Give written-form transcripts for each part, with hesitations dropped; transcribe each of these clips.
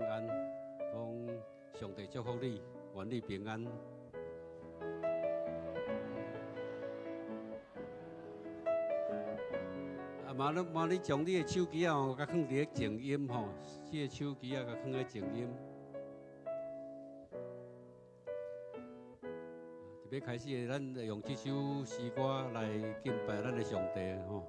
安，讲上帝祝福你，愿你平安。麻你将你的手机啊，甲放伫咧静音吼，这个手机啊，甲放咧静音。特别开始，咱用这首诗歌来敬拜咱的上帝吼。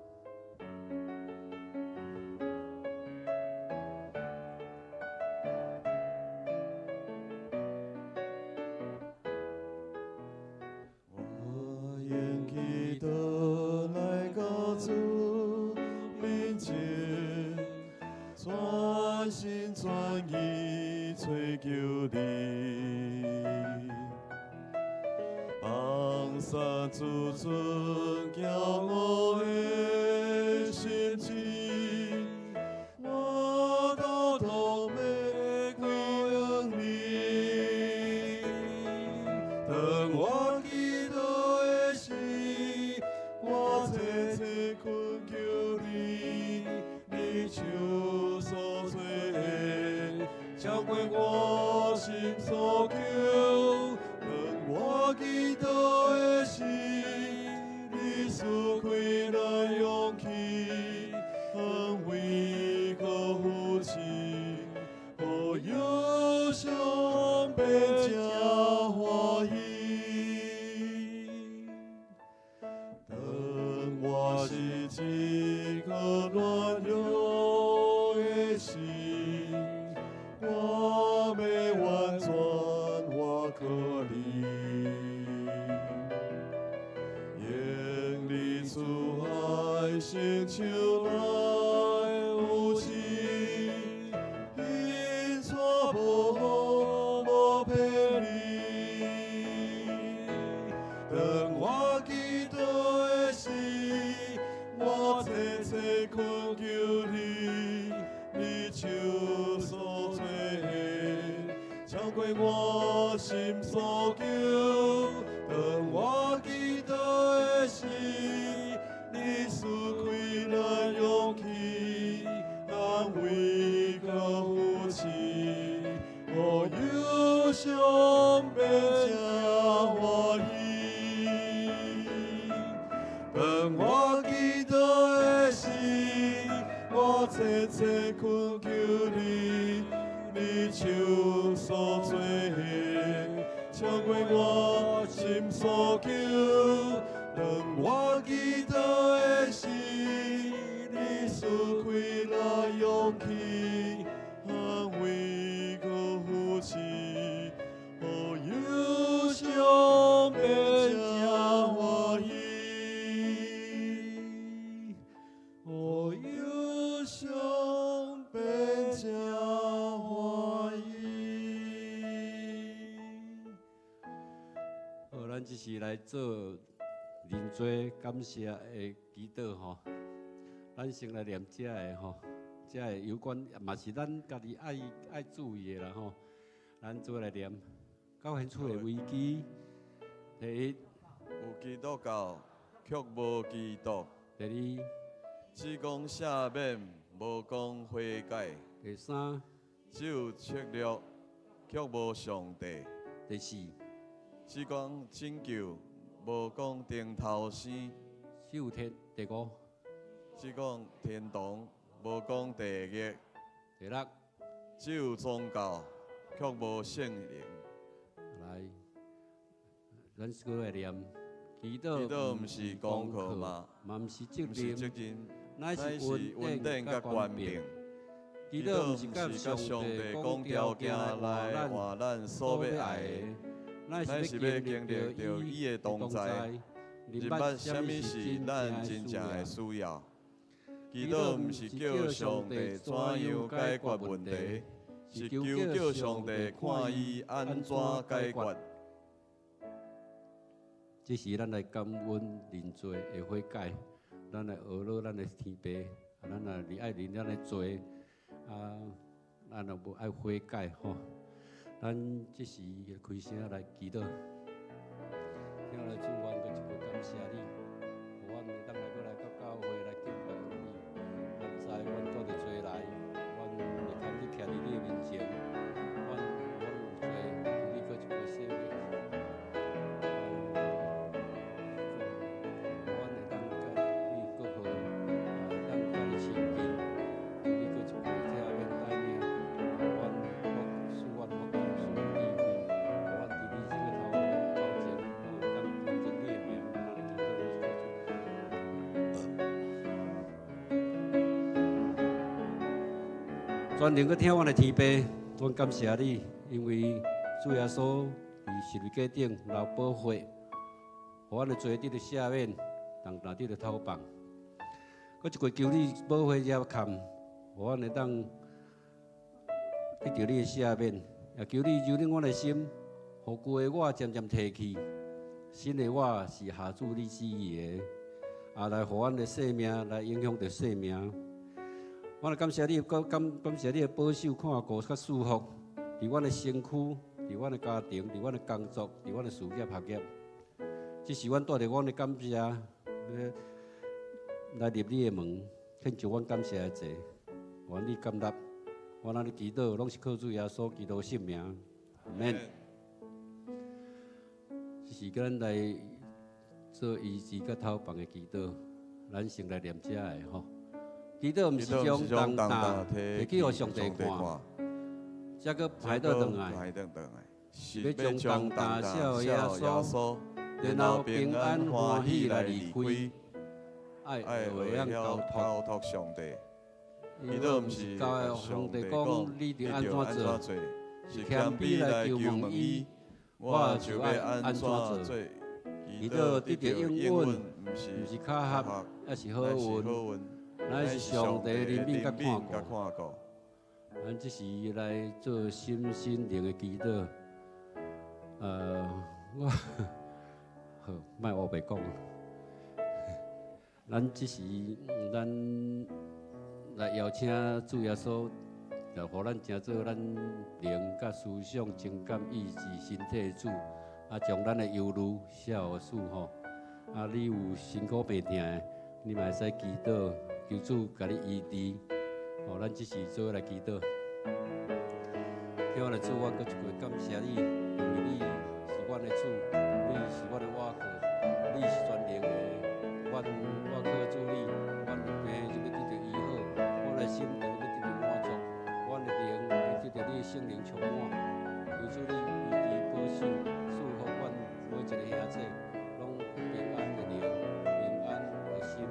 我愿祈祷来到主面前，全心全意追求你，放下自尊骄傲的心情，我都同要归向你。当我祈祷的时，我切切恳求你，你手所做的，超过我心所求。当我祈祷的时，你赐开来勇气，安慰和扶持，我忧伤变成欢喜。当我是一个软弱的心，我要完全我靠你，愿你慈爱成就来有情，因错无骗你。当我祈祷的时，我切切恳求你，你手所做的，超过我心所求。当我祈祷的时，你赐开来勇气，安慰和扶持，我忧伤变成欢喜。当我祈祷的时，我切切恳求你，你手所做的，超过我心所求。当我祈祷的时，你赐开来勇气，安慰和扶持，我忧伤变成欢喜，我忧伤变成欢喜。好，咱这是来做认罪感谢的祈祷吼。咱先来念这个吼，这个有关嘛是咱家己爱注意的啦吼。咱做来念，教现出的危机，第一，有基督教，却无基督；第二，只讲赦免，无讲悔改；第三，只有策略，却无上帝；第四，只讲拯救，无讲顶头生；第五，只讲天堂，无讲地狱；第六，只有宗教，却无圣灵。来，咱过来念。祈祈祷祷毋是功课嘛，嘛毋是责毋是责任，任，乃乃是是稳稳定甲定甲权柄权柄。。祈祷毋是甲上帝讲条件来换咱所要爱的，乃是要经历到伊的同在，明白什么是咱真正的需要。祈祷毋是叫上帝怎样解决问题，是叫上帝看伊安怎解决。这是咱来感恩认罪的悔改，咱来学乐咱的天父，咱若爱认咱的罪，咱若无爱悔改吼，咱这是开声来祈祷。听来主，阮搁一步感谢你，互阮会当来过来到教会来敬拜你。咱知阮做着罪来，阮会通去徛伫你的面前。全能去听阮的天父，阮感谢你，因为主耶稣伫十字架顶流宝血，互阮的罪得到赦免，当得到透放。我一过求你保血也看，互阮会当得到你的赦免，也求你柔软阮的心，互旧的我渐渐褪去，新的我是下主你旨意的，来互阮的生命来影响着生命。我来感谢你，感谢你的保守、看顾、甲祝福，伫阮的身躯，伫阮的家庭，伫阮的工作，伫阮的事业学业。这是阮带着阮的感谢，来入你的门，献上阮感谢的祭。愿你感纳，我咱的祈祷拢是靠主耶稣基督圣名，阿免。这是咱来做医治甲透放的祈祷，咱先来念这个吼。祈祷毋是将重担摕去互上帝看，则搁排倒转来，是要将重担交耶稣，然后平安欢喜来离开，爱会晓交托上帝。祈祷毋是交上帝讲你着安怎做，是谦卑来求问伊，我就要安怎做。祈祷得到应允，毋是巧合，也是好运。咱是上帝怜悯甲看顾，咱只是来做心灵的祈祷。我好，莫胡白讲。咱只是咱来邀请主耶稣，来互咱成做咱灵甲思想、情感、意志、身体的主，将咱的忧虑写互主吼。你有辛苦病痛的，你嘛会使祈祷。求主甲你医治，咱只是做来祈祷。听我来主，我搁一句感谢你，因为你是阮的主，你是阮的瓦靠，你是全能的。阮靠主你，阮的病就要得到医好，阮的心就要得到满足，阮的灵要得到你的圣灵充满。求主你医治保守，祝福阮每一个兄弟，拢平安的灵，平安的心。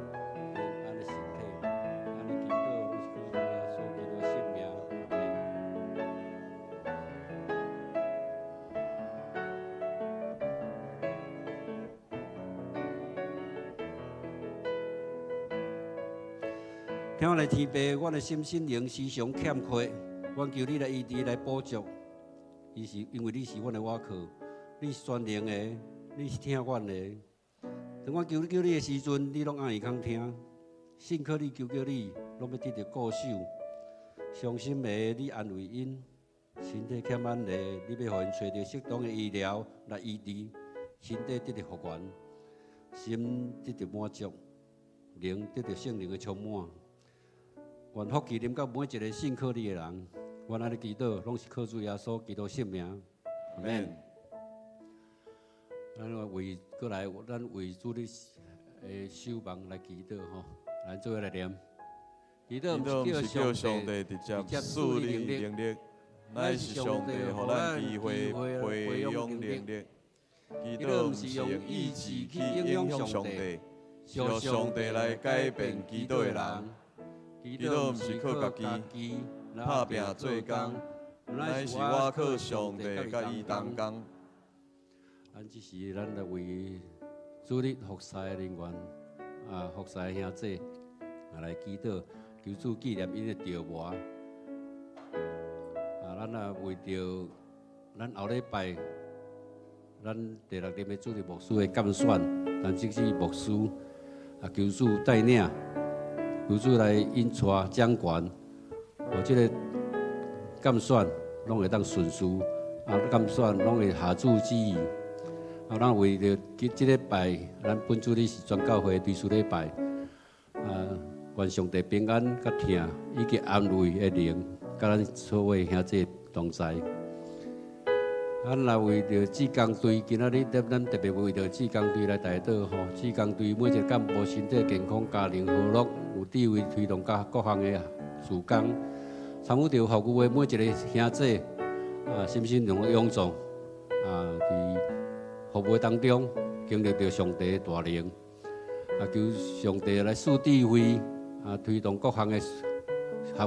听我来天父，阮的心心灵时常欠缺，阮求你来医治来补足。因为你是阮的瓦靠，你是全能的，你是听阮的。当我求你的时阵，你拢爱肯听。信靠你求你，拢要得到固守。伤心的你安慰因，身体欠安的你要互因找到适当的医疗来医治，身体得到复原，心得到满足，灵得到圣灵的充满。愿福气临到每一个信靠你的人，愿安尼祈祷，拢是靠主耶稣基督圣名，阿免。咱为过来，咱为主的守望来祈祷吼，咱做来念。祈祷毋是叫上帝直接赐你能力，乃是上帝互咱机会培养能力。祈祷毋是用意志去影响上帝，是让上帝来改变祈祷的人。祈祷毋是靠家己打拼做工，乃是我靠上帝甲伊同工。咱只是咱来为主日服侍的人员服侍的兄弟来祈祷，求主纪念因的召唤。咱也为着咱后礼拜，咱第6任的主日牧师的拣选，但即是牧师求主带领。求主来引带掌权，互即个拣选拢会当顺序，拣选拢会下主旨意。咱为着即礼拜，咱本主日是全教会第4礼拜，愿上帝平安甲听，以及安慰的灵，甲咱所有兄弟同在。咱来为着志工队，今仔日咱特别为着志工队来代祷吼。志工队每一个干部身体健康、家庭和乐，有智慧推动各项的事工，参与着服务的每一个兄弟心心灵的勇壮伫服务当中经历着上帝的大能，求上帝来赐智慧推动各项的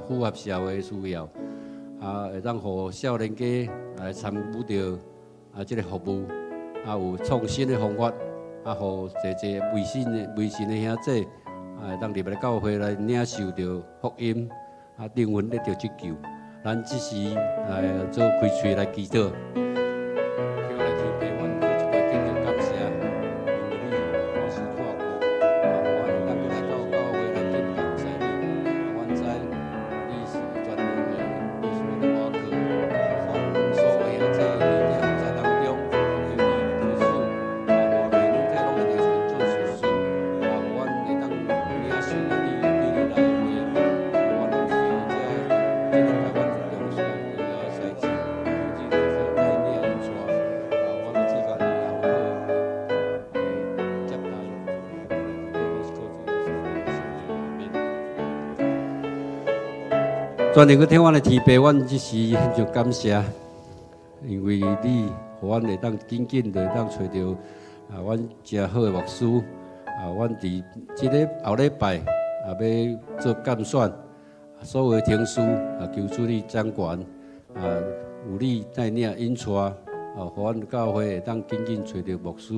符合社会需要，会当互少年家来参与到即个服务，有创新的方法，互侪微信的兄弟，会当入来教会来领受到福音，灵魂得到拯救。咱只是做开喙来祈祷。全能去听阮的天父，阮只是献上感谢，因为你，互阮会当紧紧地当找到阮真好的牧师，阮伫即个后礼拜要做监选，所有的听书求主你掌权，有你带领引带，互阮教会会当紧紧找到牧师，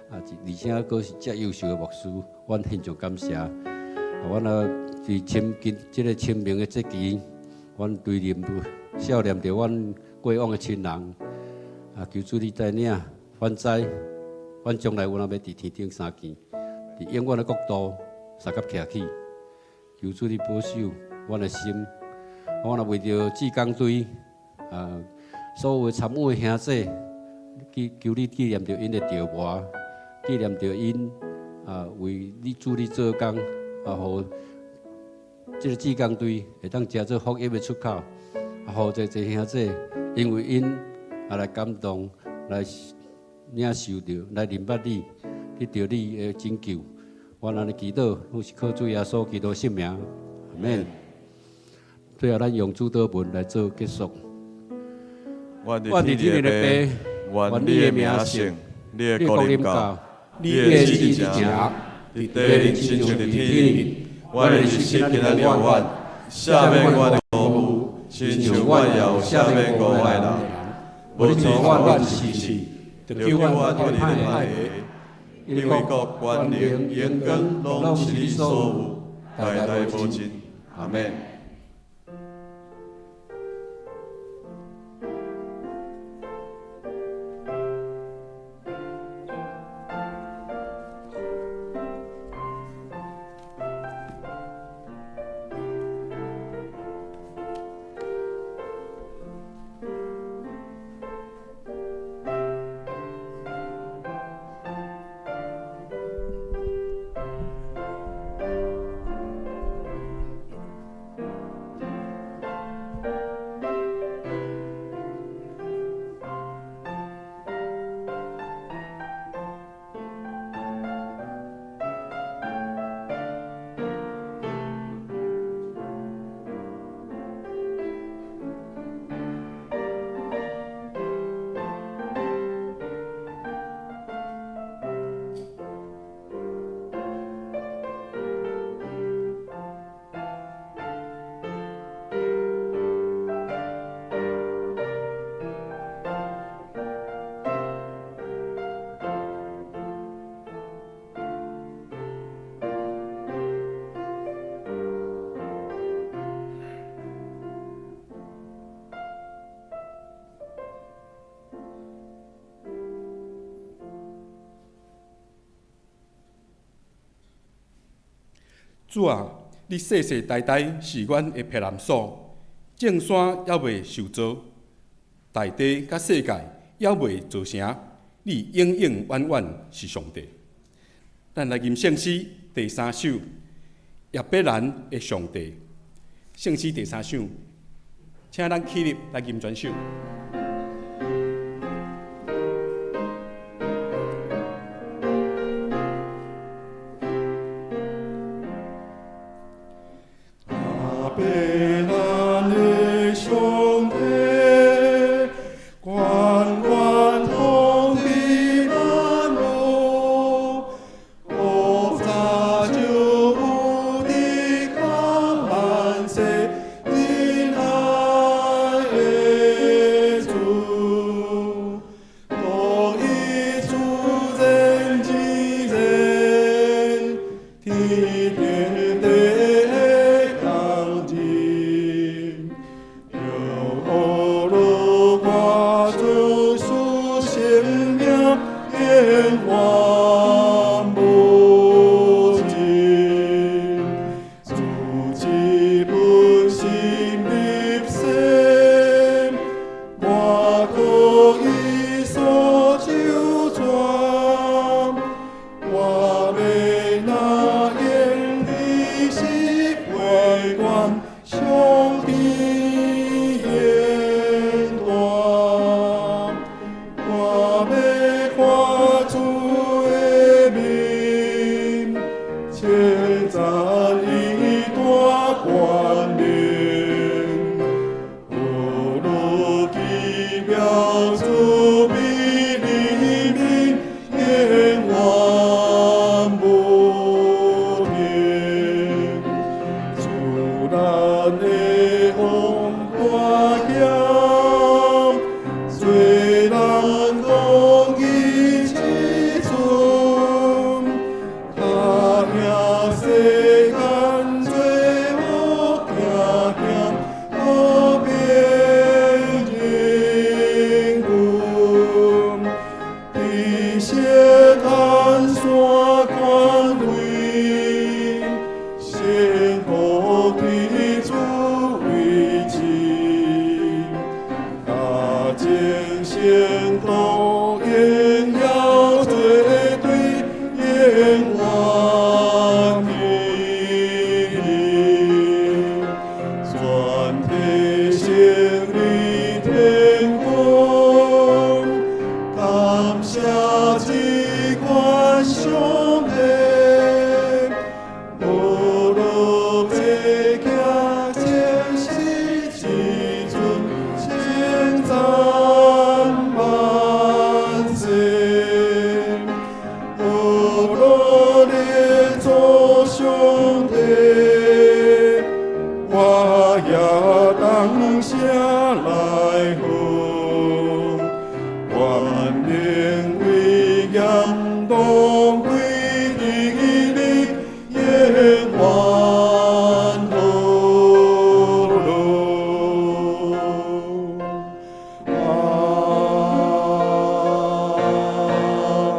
而且佫是遮优秀的牧师，阮献上感谢。阮伫即个清明的节期。阮对念少念着阮过往的亲人，求主你带领，反知，阮将来有哪要伫天顶相见，伫永远的国度三甲徛起。求主你保守阮的心，我若为着志工队，所有参与的兄弟，求你纪念着因的条活，纪念着因为你主你做工，互。这个志工队会当加做福音的出口，互这兄弟，因为因来感动，来领受着，来明白你，得到你的拯救。我安尼祈祷，都是靠主耶稣基督圣名，阿免。最后，咱用主祷文来做结束。我伫天的爸，愿你的名圣，你的国临到，你的旨意行，伫地里亲像伫天里。我的日时平安了阮，赦免我的过误，亲像我也有赦免过我的人。无做我乱事，就叫我脱离歹个。因为国、权能、荣光，拢是你所有，代代无尽。阿免。主啊，你世世代代是阮的避难所，众山也未受造，大地甲世界也未造成，你永永远远是上帝。咱来吟圣诗第3首，叶伯兰的上帝。圣诗第3首，请咱起立来吟全首。了主比黎明眼望不停，主咱的红花香，虽然公义之中，他呀世间最恶行行，我变人君，地些看山看水，幸福的主为情，大情行动应要绝对眼望你，全体胜利天公，感谢这款兄弟，无路被行前世之尊，称赞万岁。无路的做兄弟，我也当下来好，万年为阳东归你眼望路路。阿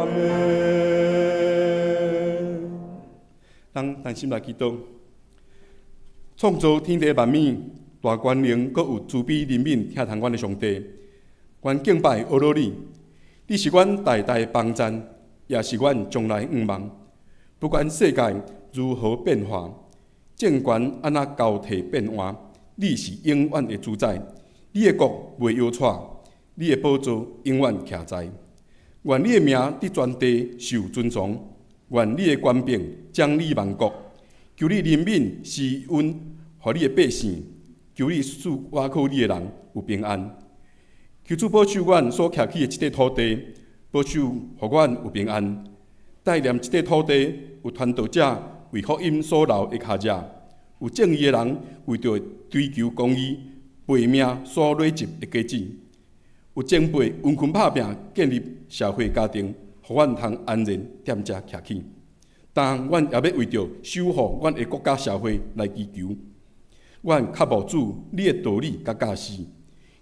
门。咱心来祈祷，创造天地万物、大权能，阁有慈悲怜悯、疼痛阮的上帝，阮敬拜阿罗你，你是阮代代帮赞，也是阮将来愿望。不管世界如何变化，政权安怎交替变换，你是永远的主宰。你的国袂摇掣，你的宝座永远徛在。愿你的名伫全地受尊崇，愿你的权柄掌理万国。求你怜悯施恩，予你的百姓；求你使倚靠你的人有平安。求主保守阮所徛起的这块土地，保守予阮有平安。带念这块土地有传道者为福音所留的脚跡，有正义的人为着追求公义，背命所累积的果子，有前辈温困拍拼建立社会家庭，予阮通安然踮遮徛起。但阮也要为着守护阮的国家社会来祈求，阮渴慕主你的道理甲教示，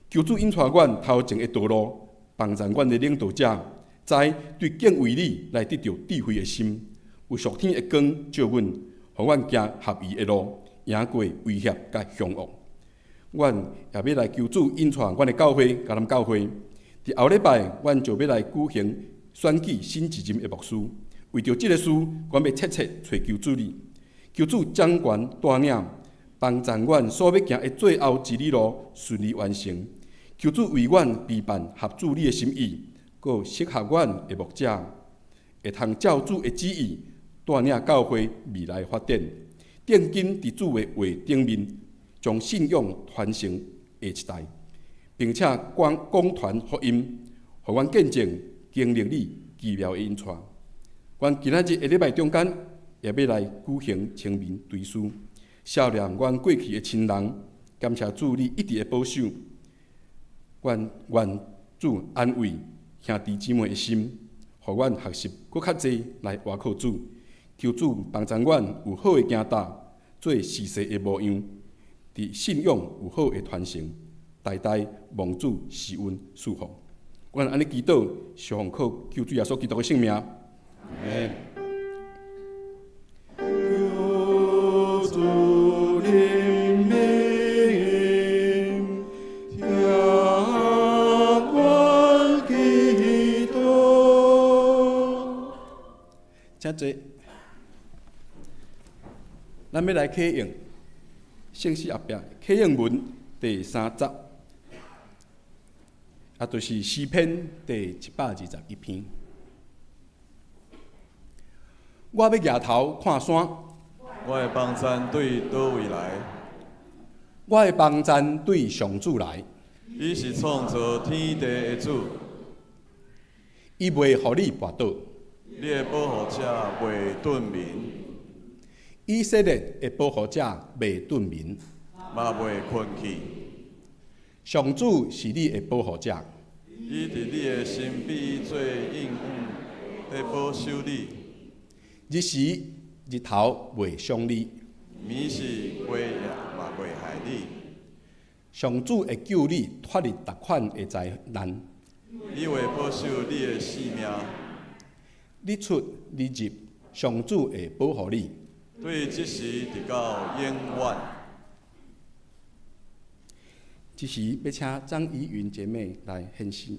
求主引带阮头前的道路，帮助阮的领导者，在对敬畏你来得到智慧的心，有属天的光照阮，互阮行合宜的路，赢过威胁甲凶恶。阮也要来求主引带阮的教会，甲咱教会。伫后礼拜，阮就要来举行选举新一任的牧师。为着这个事，阮要切切找求主你，求主掌权带领，帮助阮所要行的最后一里路顺利完成。求主为阮备办合主你的心意，佮适合阮的牧者，会通照主的旨意带领教会未来发展，定睛伫主的话顶面，将信仰传承下一代，并且广传福音，互阮见证经历你奇妙的恩赐。阮今仔日下礼拜中间，也要来举行清明追思，悼念阮过去的亲人，感谢主你一直的保守。愿主安慰兄弟姊妹的心，互阮学习搁较济来倚靠主，求主帮助阮有好的行道，做事实的模样，伫信仰有好的传承，代代蒙主施恩赐福。阮安尼祈祷，是奉靠求主耶稣基督的圣名。求主怜悯，听阮祈祷。请坐，咱要来启用圣诗后壁启用文第3节，就是诗篇第121篇。我要举头看山，我的帮赞对倒位来？我的帮赞对上主来。伊是创造天地的主，伊袂互你跋倒，你的保护者袂遁眠，以色列的保护者袂遁眠。嘛袂困去。上主是你的保护者，伊伫你的身边做应允，在保守你。日时日头袂伤你，暝是月夜嘛袂害你。上主会救你脱离逐款的灾难。伊会保守你的性命，你出你入，上主会保护你。对即时直到永远。这时要请张怡云姐妹来献诗。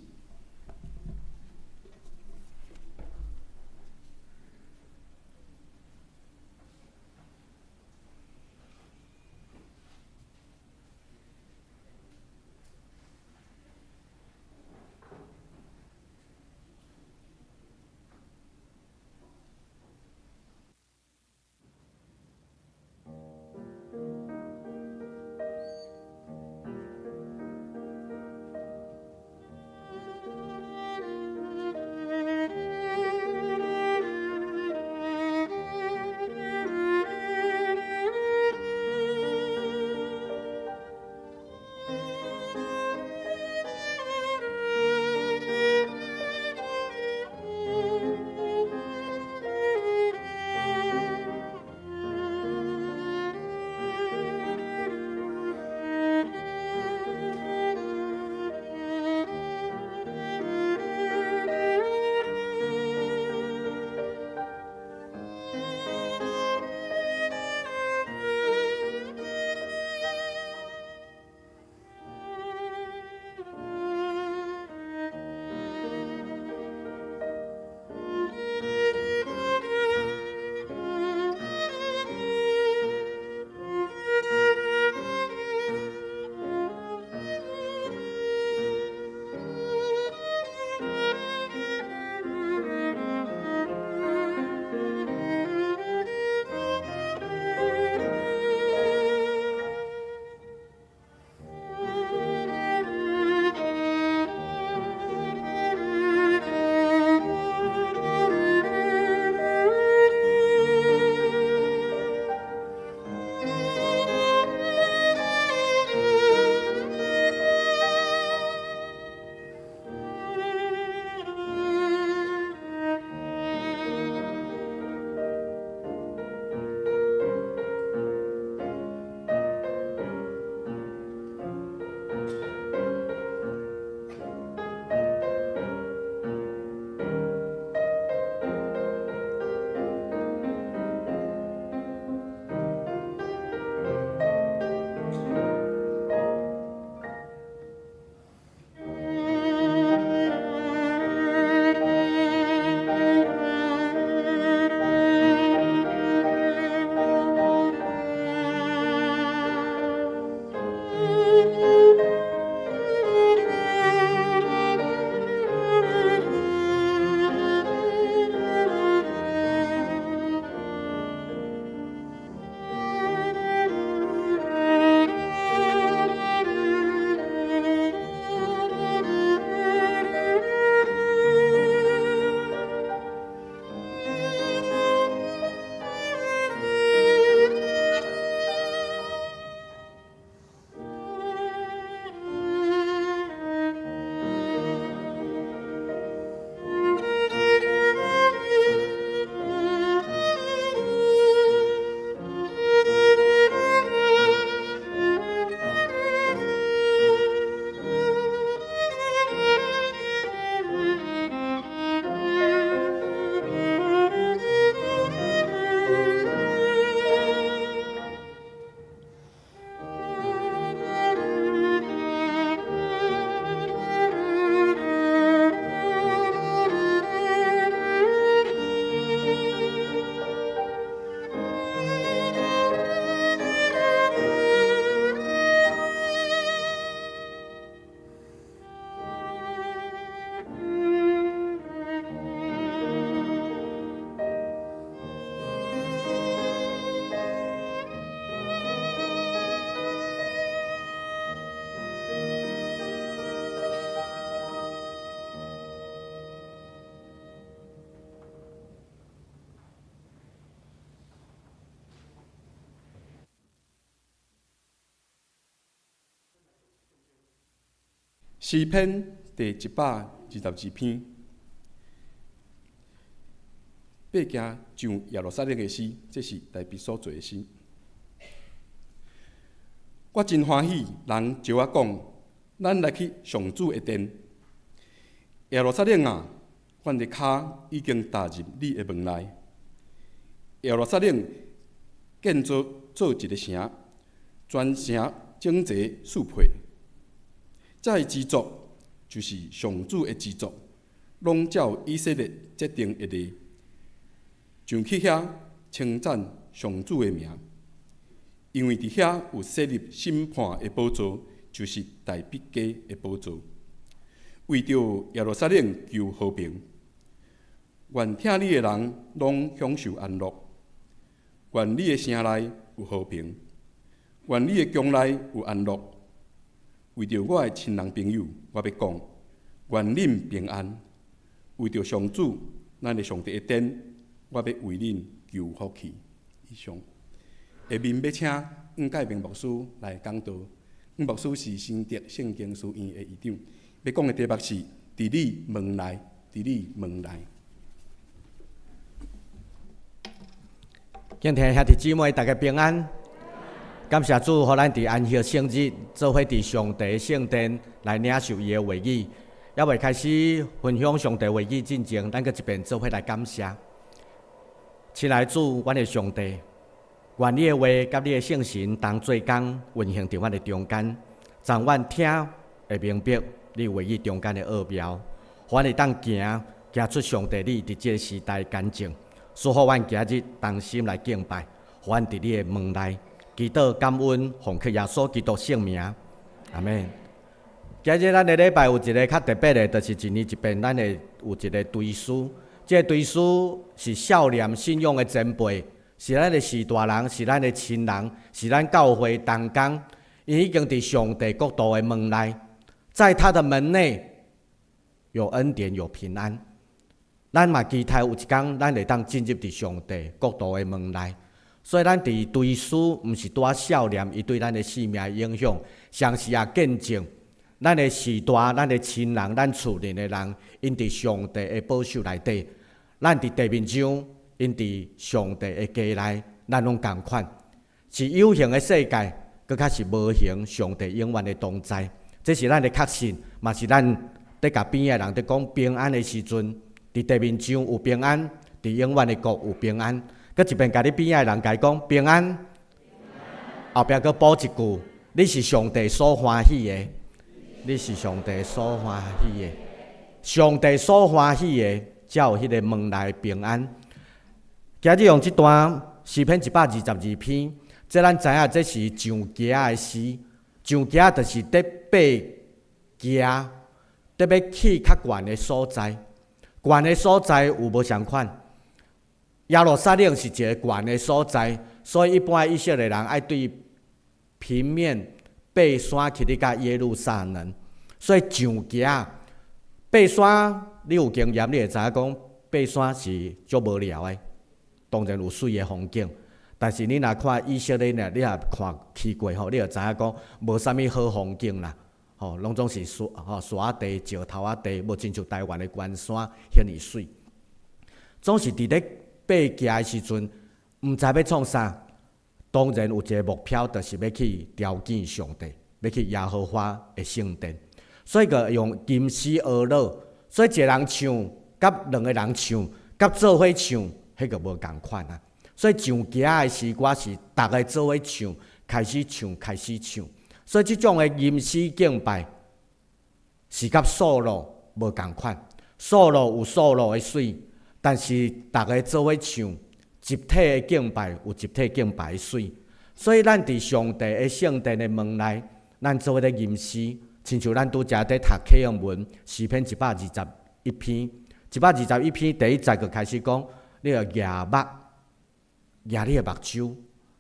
诗篇第122篇，爬行上耶路撒冷的诗，这是大卫所做的诗。我真欢喜，人招我讲，咱来去上主的殿。耶路撒冷啊，阮的脚已经踏入你的门内。耶路撒冷建造一个城，全城整齐肃佩。这个之作就是上主的之作，拢照以色列设定一例，上去遐称赞上主的名，因为伫遐有设立审判的宝座，就是大笔家的宝座。为着耶路撒冷求和平，愿听你的人拢享受安乐，愿你的城内有和平，愿你的宫内有安乐。为着我的亲人朋友，我要讲，愿恁平安。为着上主，咱的上帝的殿，我要为恁求福气。以上，下面要请黄介明牧师来讲道。黄牧师是新竹圣经书院的院长，要讲的题目是“伫你门内，伫你门内”。敬听兄弟姊妹，大家平安。感谢主，互咱伫安息圣日，做伙伫上帝的圣殿来领受伊的话语。还未开始分享上帝话语之前，咱搁一遍做伙来感谢。亲爱的主，阮的上帝，愿你的话甲你的圣神同做工运行伫阮的中间，让阮听会明白你话语中间的奥妙，互阮会当行出上帝你伫这个时代的感情，使互阮今日同心来敬拜，互阮伫你的门内。祈祷感恩，奉靠耶稣基督圣名，阿门。今日咱的礼拜有一个较特别的，就是一年一遍，咱会有一个追思。这个追思是孝念信仰的前辈，是咱的士大人，是咱的亲人，是咱教会同工，因已经伫上帝国度的门内，在他的门内有恩典，有平安。咱嘛期待有一天，咱会当进入伫上帝国度的门内。所以，咱伫追思，毋是多孝念伊对咱的生命的影响，常时也见证咱的士大、咱的亲人、咱厝内的人，因伫上帝的保守内底，咱伫地面上，因伫上帝的家内，咱拢共款，是有形的世界，搁较是无形上帝永远的同在。这是咱的确信，嘛是咱伫甲边的人伫讲平安的时阵，伫地面上有平安，伫永远的国有平安。搁一边甲你边仔的人甲伊讲平安，后壁搁补一句：你是上帝所欢喜的，你是上帝所欢喜的，上帝所欢喜的，才有迄个门内平安。今日用这段诗篇122篇，这咱知影这是上行的诗，上行就是伫爬行，伫要去较悬的所在，悬的所在有无相款？耶路撒冷是一个悬的所在，所以一般以色列人爱对平面爬山去你甲耶路撒冷。所以上行爬山，你有经验，你会知影讲爬山是足无聊的。当然有水的风景，但是你若看以色列呢，你若看去过吼，你就知影讲无啥物好风景啦。吼，拢总是山地、石头地，无亲像台湾的关山遐尼水，总是伫咧爬行的时阵，毋知要创啥，当然有一个目标，就是要去朝见上帝，要去耶和华的圣殿。所以个用吟诗而乐，所以一个人唱，甲两个人唱，甲做伙唱，迄个无共款啊。所以上行的诗歌是逐个做伙唱，开始唱，开始唱。所以即种的吟诗敬拜，是甲数落无共款。数落有数落的水。但是，大家做伙唱，集体的敬拜有集体敬拜的水，所以咱伫上帝的圣殿的门内，咱做伙咧吟诗，亲像咱拄则伫读启用文诗篇121篇，121篇第1节就开始讲，你要举目，举你的目睭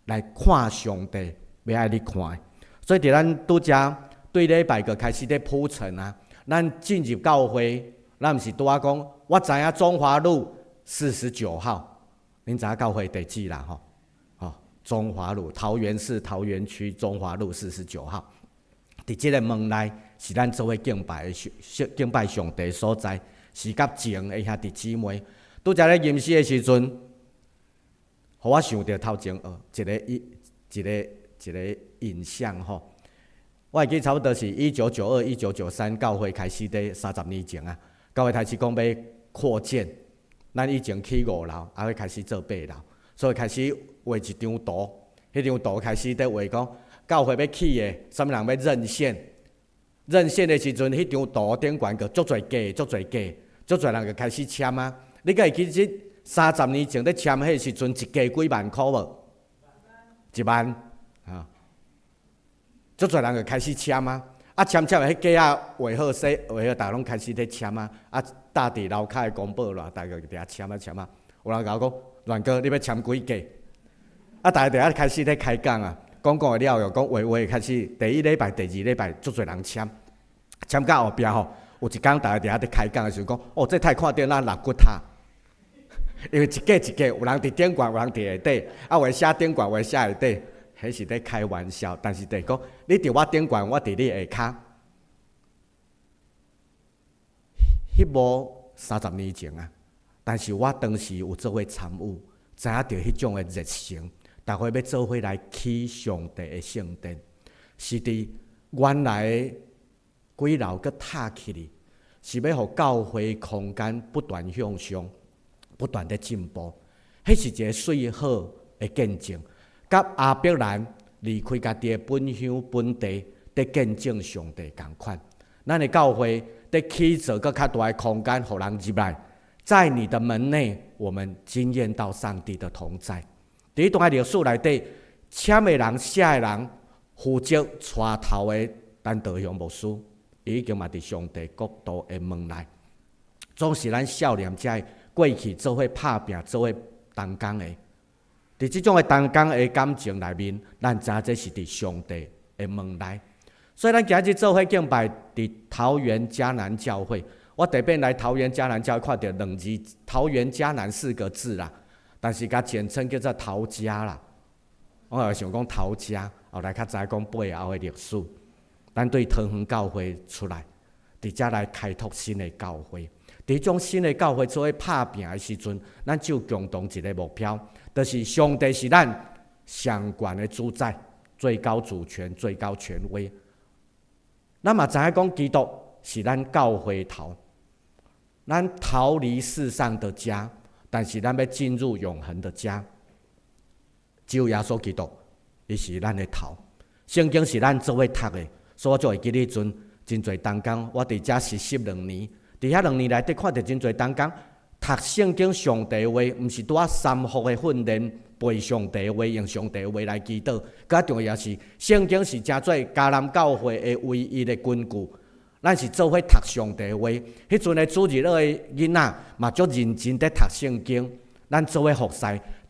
来看上帝，要爱你看。所以伫咱拄则对礼拜就开始咧铺陈啊，咱进入教会。咱毋是拄仔讲，我知影中华路49号，恁知影教会地址啦吼？中华路，桃园市桃园区中华路49号，伫即个门内是咱做伙敬拜敬拜上帝所在，是甲情的兄弟姊妹。拄则咧吟诗的时阵，互我想到头前一个印象吼。我会记差不多是1992、1993教会开始伫30年前啊，教会开始讲要扩建，咱以前起5楼，还会开始做8楼，所以开始画一张图，迄张图开始伫画讲教会要起的，什么人要认线。认线的时阵，迄张图顶悬个足侪价，足侪人就开始签啊。你敢会记即30年前咧签迄时阵，一价几万箍无？1万啊！足侪人就开始签啊。签的迄价啊，画好势，画好，大家拢开始咧签啊。搭伫楼骹的公报啦，大家伫遐签啊。有人甲我讲，乱哥，你要签几价？大家伫遐开始咧开讲啊。讲的了又讲话开始，第1礼拜、第2礼拜，足侪人签到后壁吼，有一工大家伫遐咧开讲的时候讲，哦，这太看到咱肋骨塌，因为一价，有人伫顶悬，有人伫下底，话写顶悬，话写下底，迄是咧开玩笑。但是讲，你伫我顶悬，我伫你下骹，迄无30年前啊。但是我当时有做伙参与，知影着迄种的热情。大家要做伙来起上帝的圣殿，是伫原来的几楼搁塔起哩，是要互教会空间不断向上，不断的进步。迄是一个最好的见证。甲阿伯兰离开家己的本乡本地，伫见证上帝同款。咱的教会伫起造搁较大的空间，互人入来。在你的门内，我们经验到上帝的同在。伫段历史内底，签的人、写的人，负责带头的咱道乡牧师，已经嘛伫上帝国度的门内。总是咱少年者过去做伙拍拼、做伙同工的。伫即种的同工的感情内面，咱知影这是伫上帝的门内。所以咱今日做伙敬拜伫桃园迦南教会，我特别来桃园迦南教会看到2字“桃园迦南”4个字啦。但是甲简称叫做陶家啦，我也想讲陶家，后来较知讲背后的历史。咱对桃园教会出来，伫遮来开拓新的教会。伫种新的教会做伙拍拼的时阵，咱就共同一个目标，就是上帝是咱上悬的主宰，最高主权、最高权威。咱嘛知影讲基督是咱教会头，咱逃离世上的家。但是咱要进入永恒的家，只有耶稣基督，伊是咱的头。圣经是咱做伙读的，所以我就会记迄阵真侪同工，我伫遮实习2年，伫遐2年内底看到真侪同工读圣经上帝话，毋是拄啊3福的训练，背上帝话，用上帝话来祈祷。更重要是，圣经是诚做迦南教会的唯一的根据。咱是做伙读上帝话，迄阵的主日学的囡仔嘛足认真伫读圣经。咱做伙服侍，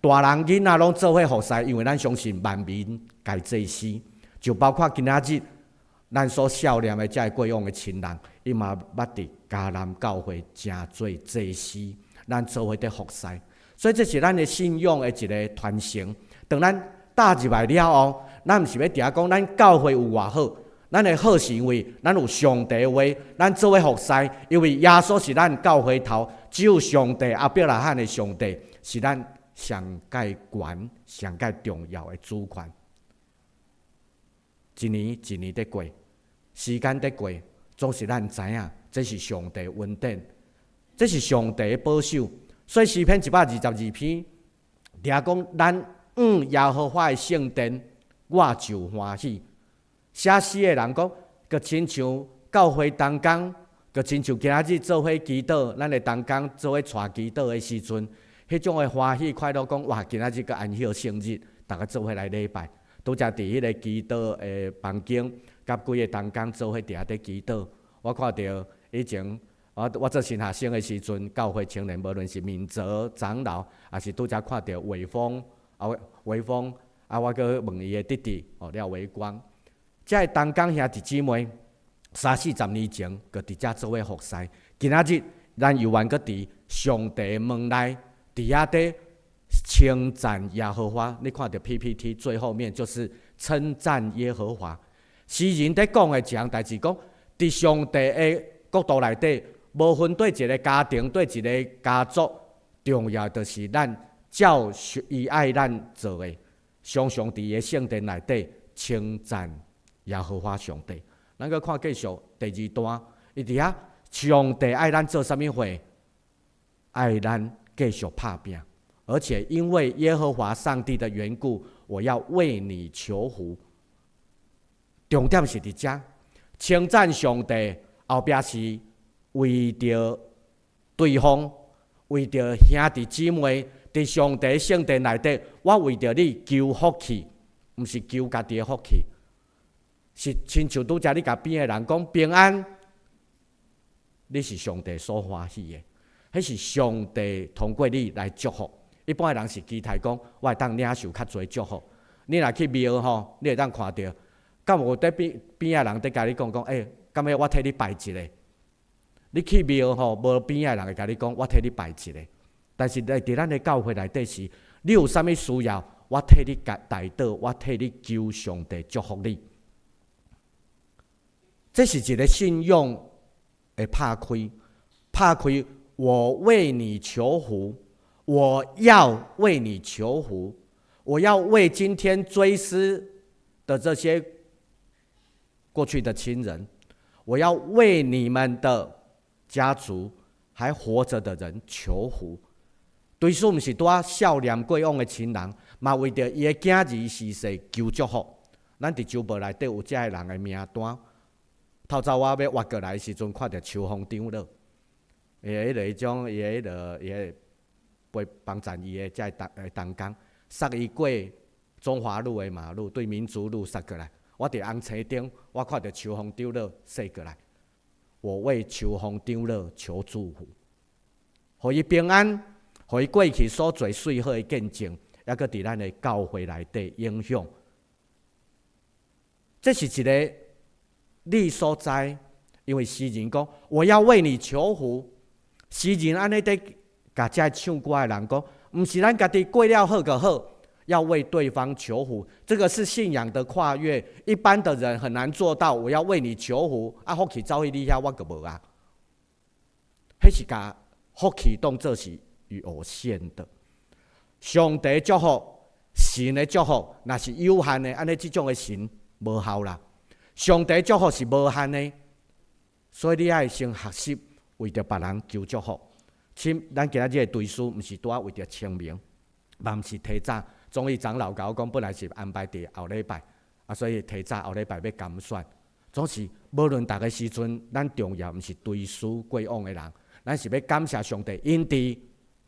大人囡仔拢做伙服侍，因为咱相信万民该祭司，就包括今仔日咱所少年的遮过往的亲人，伊嘛捌伫迦南教会诚做祭司，咱做伙伫服侍。所以这是咱的信仰的一个传承。当咱踏入来了后，咱毋是要定讲咱教会有偌好。咱的好是因为咱有上帝话，咱做伙服侍，因为耶稣是咱教会头，只有上帝阿伯拉罕的上帝是咱上界悬、上界重要的主权。一年一年在过，时间在过，总是咱知影这是上帝恩典，这是上帝的保守。所以诗篇122篇，掠讲咱耶和华的圣殿，我就欢喜。写诗的人讲，佮亲像教会同工，佮亲像今仔日做伙祈祷，咱的同工做伙带祈祷的时阵，迄种的欢喜快乐，讲哇，今仔日佮安息圣日，大家做伙来礼拜，拄则伫迄个祈祷的房间，甲几个同工做伙伫遐伫祈祷。我看到以前我做新学生的时阵，教会青年无论是明哲长老，也是拄则看到伟峰我佮问伊的弟弟廖伟光。遮个同工兄弟姊妹，30-40年前，佮伫遮做伙服侍。今仔日，咱犹原佮伫上帝门内，伫遐底称赞耶和华。你看到 PPT 最后面就是称赞耶和华。诗人在讲的一项代志，讲伫上帝的国度内底，无分对一个家庭、对一个家族，重要就是咱照伊爱咱做的，常常伫伊的圣殿内底称赞耶和华上帝。咱搁看继续第2段，伊伫遐上帝爱咱做啥物货？爱咱继续拍拼，而且因为耶和华上帝的缘故，我要为你求福。重点是伫遮，称赞上帝后壁是为着对方，为着兄弟姊妹，伫上帝圣殿内底，我为着你求福气，毋是求家己的福气，是亲像拄则你甲边的人讲平安，你是上帝所欢喜的。迄是上帝通过你来祝福。一般的人是期待讲，我会当领受较侪祝福。你若去庙吼，你会当看到，敢有伫边的人伫甲你讲，敢要我替你拜一个？你去庙吼，无边的人会甲你讲，我替你拜一个。但是伫咱的教会内底是，你有啥物需要，我替你代祷，我替你求上帝祝福你。这是一个信仰的拍开。我为你求福，我要为你求福，我要为今天追思的这些过去的亲人，我要为你们的家族还活着的人求福。对此毋是拄仔少年过往的亲人，嘛为着伊的囝儿逝世求祝福。咱伫周报内底有遮个人的名单。透早我要挖过来的时阵，看到秋风长老。伊迄种，伊迄陪帮衬伊的遮同工，杀伊过中华路的马路，对民族路杀过来。我伫红青顶，我看到秋风长老说过来，我为秋风长老求祝福，互伊平安，互伊过去所做最好的见证，抑搁伫咱的教会内底影响。这是一个你所在，因为诗人讲，我要为你求福。诗人安尼在甲遮唱歌的人讲，毋是咱家己过了好就好，要为对方求福。这个是信仰的跨越，一般的人很难做到。我要为你求福，福气走去你遐，我就无啊。迄是甲福气当作是有限的。上帝祝福、神的祝福，若是有限的，安尼即种的神无效啦。上帝祝福是无限的，所以你爱先学习。为着别人求祝福，咱今仔日的对书，毋是拄仔为着清明，嘛毋是提早。总理长老甲我讲，本来是安排伫后礼拜，所以提早后礼拜要监选。总是无论逐个时阵，咱重要毋是对书过往的人，咱是要感谢上帝，因伫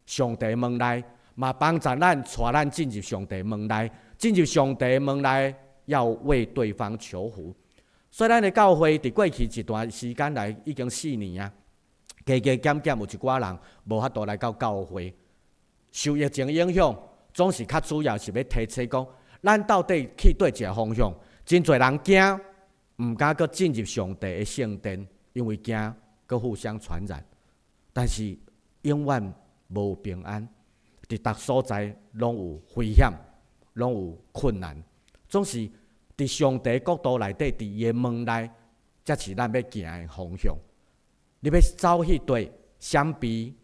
上帝门内，嘛帮助咱，带咱进入上帝门内，进入上帝门内，要为对方求福。所以咱的教会伫过去一段时间来已经4年啊。加加减减有一寡人无法度来到教会，受疫情影响，总是较主要是要提醒讲，咱到底去对一个方向。真侪人惊，毋敢搁进入上帝的圣殿，因为惊搁互相传染。但是永远无平安，伫逐所在拢有危险，拢有困难。总是伫上帝国度内底，伫伊的门内，才是咱要行的方向。你要走去对，相比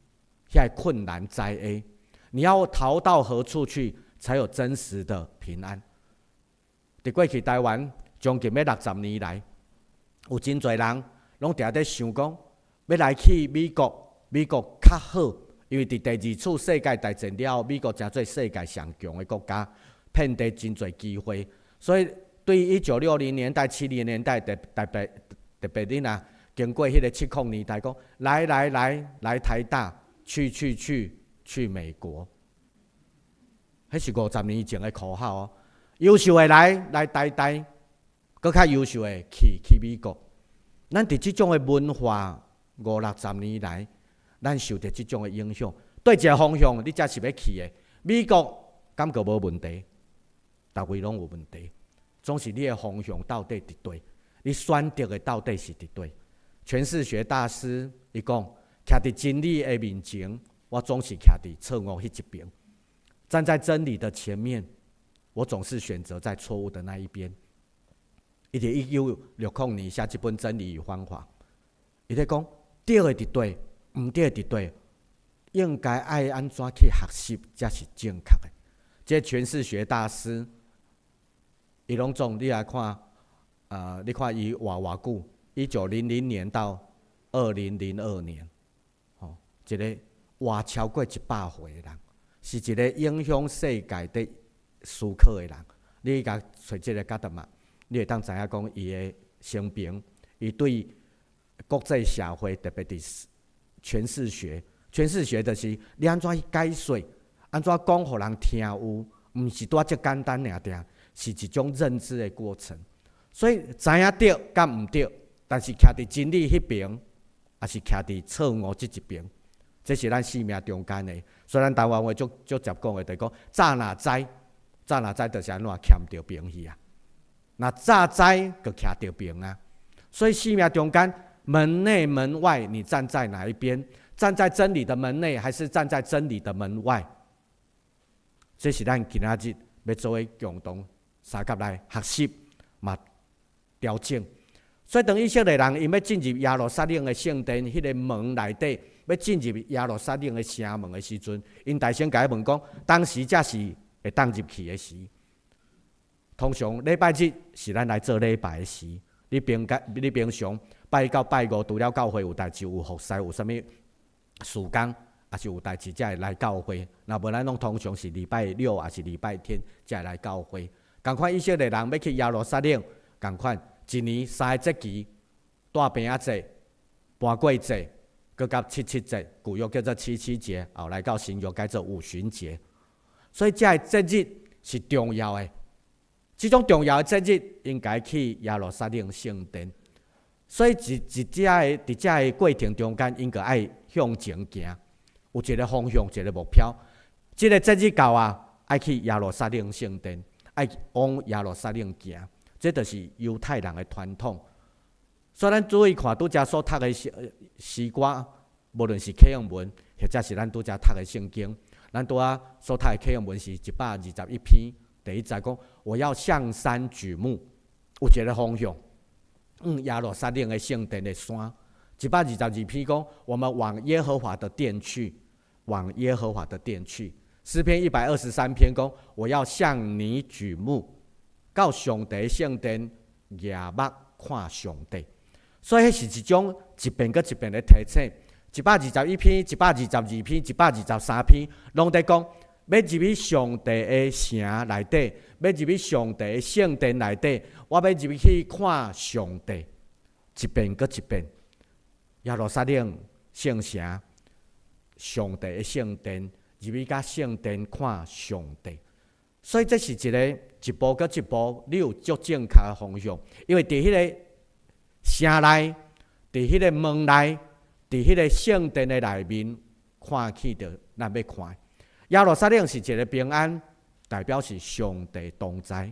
遐困难灾厄，你要逃到何处去，才有真实的平安？伫过去台湾将近要60年来，有真侪人拢定在想讲，要来去美国，美国较好，因为伫第2次世界大战了后，美国诚做世界上强的国家，遍地真侪机会。所以对于1960年代、70年代，特别你若经过迄个7控年代，讲来台大，去美国，迄是50年前的口号哦。优秀的来台大，搁较优秀的去美国。咱伫即种的文化50-60年来，咱受着即种的影响。对一个方向，你才是要去的。美国感觉无问题，逐位拢有问题。总是你的方向到底伫对，你选择的到底是伫对。诠释学大师伊讲，徛伫真理的面前，我总是徛伫错误迄一边；站在真理的前面，我总是选择在错误的那一边。伊伫1960年写一本《真理与方法》，伊咧讲对的伫对，毋对的伫对，应该爱安怎去学习才是正确的。这诠释学大师，伊拢总你来看，你看伊偌久，1900年到2002年，一个活超过100岁的人，是一个影响世界的思考的人。你甲找这个角度嘛，你会当知影讲伊的生平，伊对国际社会，特别是诠释学，诠释学就是你安怎去解说，安怎讲互人听有，毋是拄遮简单尔定，是一种认知的过程。所以知影对甲毋对，但是徛伫真理迄边，也是徛伫错误即一边，这是咱生命中间的。虽然台湾话足接讲的，就是讲早若知，就是安怎欠着平去啊。那早知就徛着平啊。所以生命中间门内门外，你站在哪一边？站在真理的门内，还是站在真理的门外？这是咱今仔日要做伙共同三甲来学习嘛调整。所以当以色列人因要进入耶路撒冷的圣殿迄个门内底，要进入耶路撒冷的城门的时阵，因大声甲伊问讲：当时才是会当入去的时。通常礼拜日是咱来做礼拜的时。你平常拜到拜五，除了教会有代志、有服侍、有啥物事工，也是有代志才会来教会。若无咱拢通常是礼拜六，也是礼拜天才会来教会。共款以色列人要去耶路撒冷，共款一年3个节期：大饼仔节、搬过节，搁甲七节，旧约叫做七节，后来到新约改做五旬节。所以这节日是重要的。这种重要的节日，应该去耶路撒冷圣殿。所以伫这个过程中间，应该爱向前行，有一个方向，一个目标。这个节日到啊，爱去耶路撒冷圣殿，爱往耶路撒冷行。这就是犹太人的传统。所以咱注意看，拄则所读的诗歌，无论是启蒙文，或者是咱拄则读的圣经，咱拄仔所读的启蒙文是121篇。第一节讲，我要向山举目，有一个方向。耶路撒冷的圣殿的山。122篇讲，我们往耶和华的殿去，往耶和华的殿去。诗篇123篇讲，我要向你举目，到上帝圣殿仰目看上帝。所以，迄是一种一遍搁一遍的提醒。121篇、122篇、123篇，拢在讲。要入去上帝的城内底，要入去上帝的圣殿内底，我要入去看上帝，一遍搁一遍。耶路撒冷圣城，上帝的圣殿，入去甲圣殿看上帝。所以这是一步搁一步，你有足正确的方向，因为伫迄个城内，伫迄个门内，伫迄个圣殿的内面看去着，咱要看。耶路撒冷是一个平安，代表是上帝同在。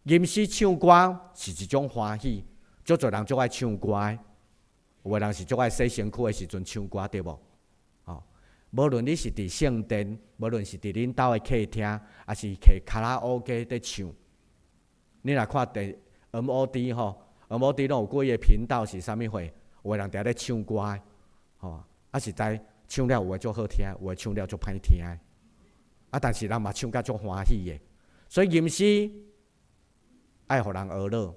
吟诗唱歌是一种欢喜，足侪人足爱唱歌的，有个人是足爱洗身躯的时阵唱歌，对无？无论你是伫圣殿，无论是伫恁兜的客厅，还是去卡拉 OK 在唱，你若看MOD MOD 拢有几个频道是啥物货？有个人伫咧唱歌的，还是在。唱了有诶足好听，有诶唱了足歹听诶。但是人嘛唱甲足欢喜诶。所以吟诗爱互人娱乐，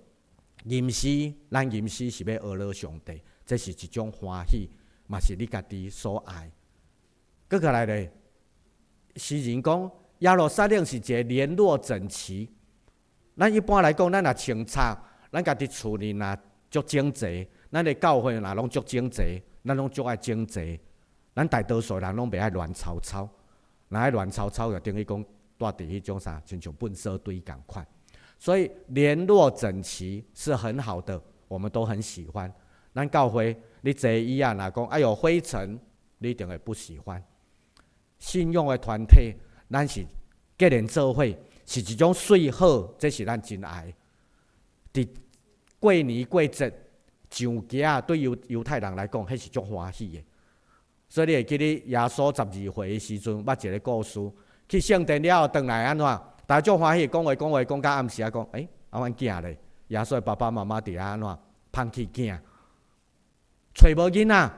咱吟诗是要娱乐上帝，这是一种欢喜，嘛是你家己所爱。搁过来咧，诗人讲耶路撒冷是一个联络整齐。咱一般来讲，咱若清扫，咱家己厝里若足整齐，咱的教会若拢足整齐，咱拢足爱整齐。咱大多数人拢袂爱乱糟糟，若爱乱糟糟，就等于讲住伫迄种啥，亲像粪扫堆共款。所以联络整齐是很好的，我们都很喜欢。咱教会你坐椅啊，若讲有灰尘，你一定会不喜欢。信仰的团体，咱是结连做伙，是一种水好，这是咱真爱。伫过年过节上街啊，对犹太人来讲，迄是足欢喜的。所以你会记得耶稣12岁的时阵，捌一个故事，去圣殿了后，回来安怎？大家足欢喜，讲话讲到暗时啊，讲，阮囝咧，耶稣的爸爸妈妈伫遐安怎放弃囝，找无囡仔，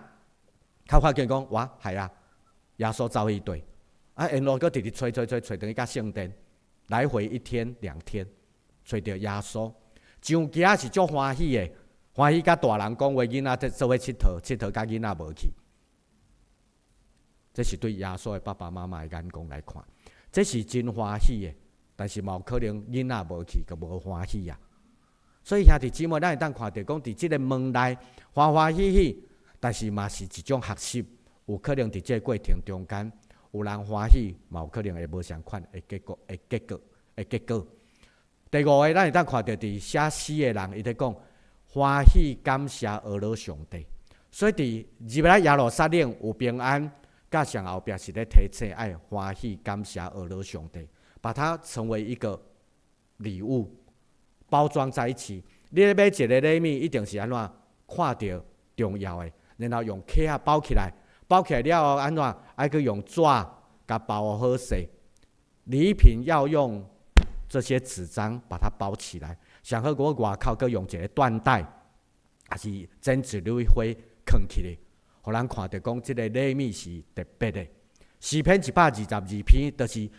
较发现讲哇，系啊，耶稣走迄队，沿路搁直直找等于甲圣殿，来回1天2天，找到耶稣，上家是足欢喜的，欢喜甲大人讲话，囡仔在做伙佚佗甲囡仔无去。这是对耶稣的爸爸妈妈的眼光来看，这是真欢喜的，但是嘛有可能囡仔无去，就无欢喜啊。所以兄弟姊妹，咱会当看到讲，伫即个门内欢欢喜喜，但是嘛是一种学习，有可能伫即个过程中间，有人欢喜，嘛有可能会无相款的结果。第5个，咱会当看到伫写诗的人，伊在讲欢喜感谢俄罗上帝。所以伫入来耶路撒冷有平安，甲上后壁是咧提醒爱欢喜感谢俄罗上帝，把它成为一个礼物。包装在一起，你咧买一个礼物，一定是安怎看到重要的，然后用壳仔包起来，包起来了后安怎爱去用纸甲包好势。礼品要用这些纸张把它包起来，上好我外口搁用一个缎带，还是剪纸蕊花藏起来，互人看到讲即个礼物是特别的。诗篇122篇，就是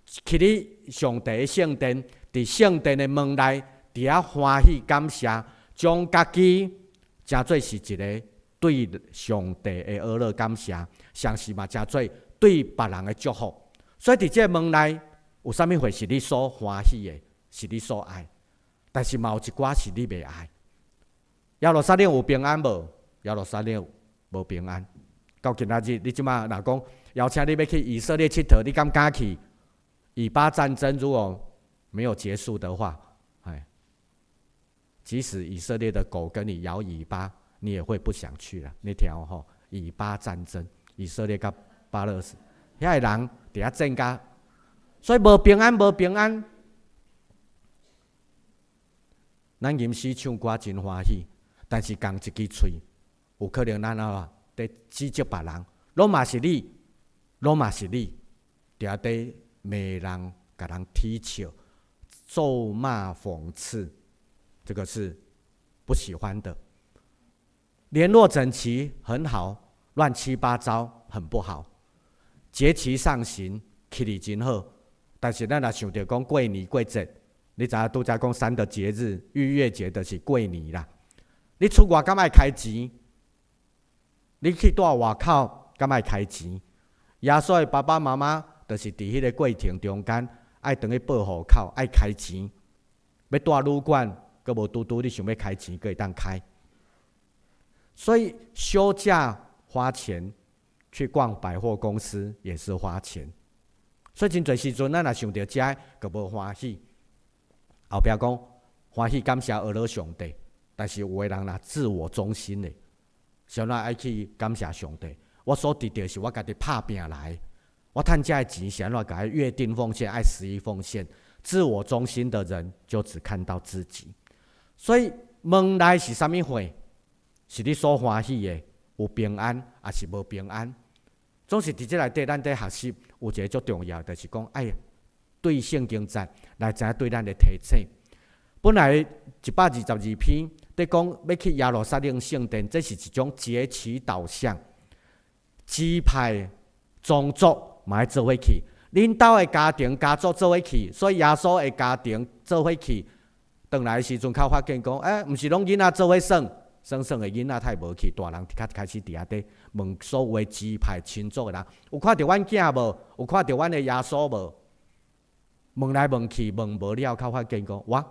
去你上帝的圣殿，伫圣殿的门内。伫遐欢喜感谢，将家己诚做是一个对上帝的阿乐感谢，上是嘛诚做对别人的祝福。所以伫这门内有啥物货是你所欢喜的，是你所爱，但是嘛有一寡是你袂爱。耶路撒冷有平安无？耶路撒冷无平安。到今仔日，你即马若讲邀请你要去以色列佚佗，你敢敢去？以巴战争如果没有结束的话，即使以色列的狗跟你摇尾巴，你也会不想去了。那条以巴战争，以色列甲巴勒斯，遐个人伫遐战甲，所以无平安，无平安。咱吟诗唱歌真欢喜，但是讲一支嘴，有可能咱伫指责别人，拢嘛是你，拢嘛是你，伫遐骂人，甲人踢笑，咒骂讽刺。这个是不喜欢的。联络整齐很好，乱七八糟很不好。节期上行，气力真好，但是咱若想到讲过年过节，你知影拄则讲3个节日，逾越节就是过年啦。你出外敢爱开钱？你去住外口敢爱开钱？耶稣的爸爸妈妈就是伫迄个过程中间，爱等于报户口，爱开钱，要住旅馆。阁无拄你想要开钱，阁会当开。所以休假花钱，去逛百货公司也是花钱。所以真侪时阵，咱若想到遮，阁无欢喜。后壁讲欢喜感谢俄罗上帝，但是有的人若自我中心的，想哪爱去感谢上帝？我所得到是我家己拍拼来，我趁遮的钱是安怎甲约定奉献，爱11奉献。自我中心的人就只看到自己。所以门内是啥物货？是你所欢喜的，有平安还是无平安？总是伫这内底，咱在学习有一个最重要，就是讲，对圣经节来知影对咱的提醒。本来122篇在讲要去耶路撒冷圣殿，这是一种节期导向，支派宗族嘛要做伙去，恁兜的家庭家族做伙去，所以耶稣的家庭做伙去。转来的时阵，较发现讲，毋是拢囡仔做伙耍的囡仔太无去，大人较开始伫遐底问所有的支派亲族的人，有看到阮囝无？有看到阮的耶稣无？问来问去，问无了，较发现讲，哇，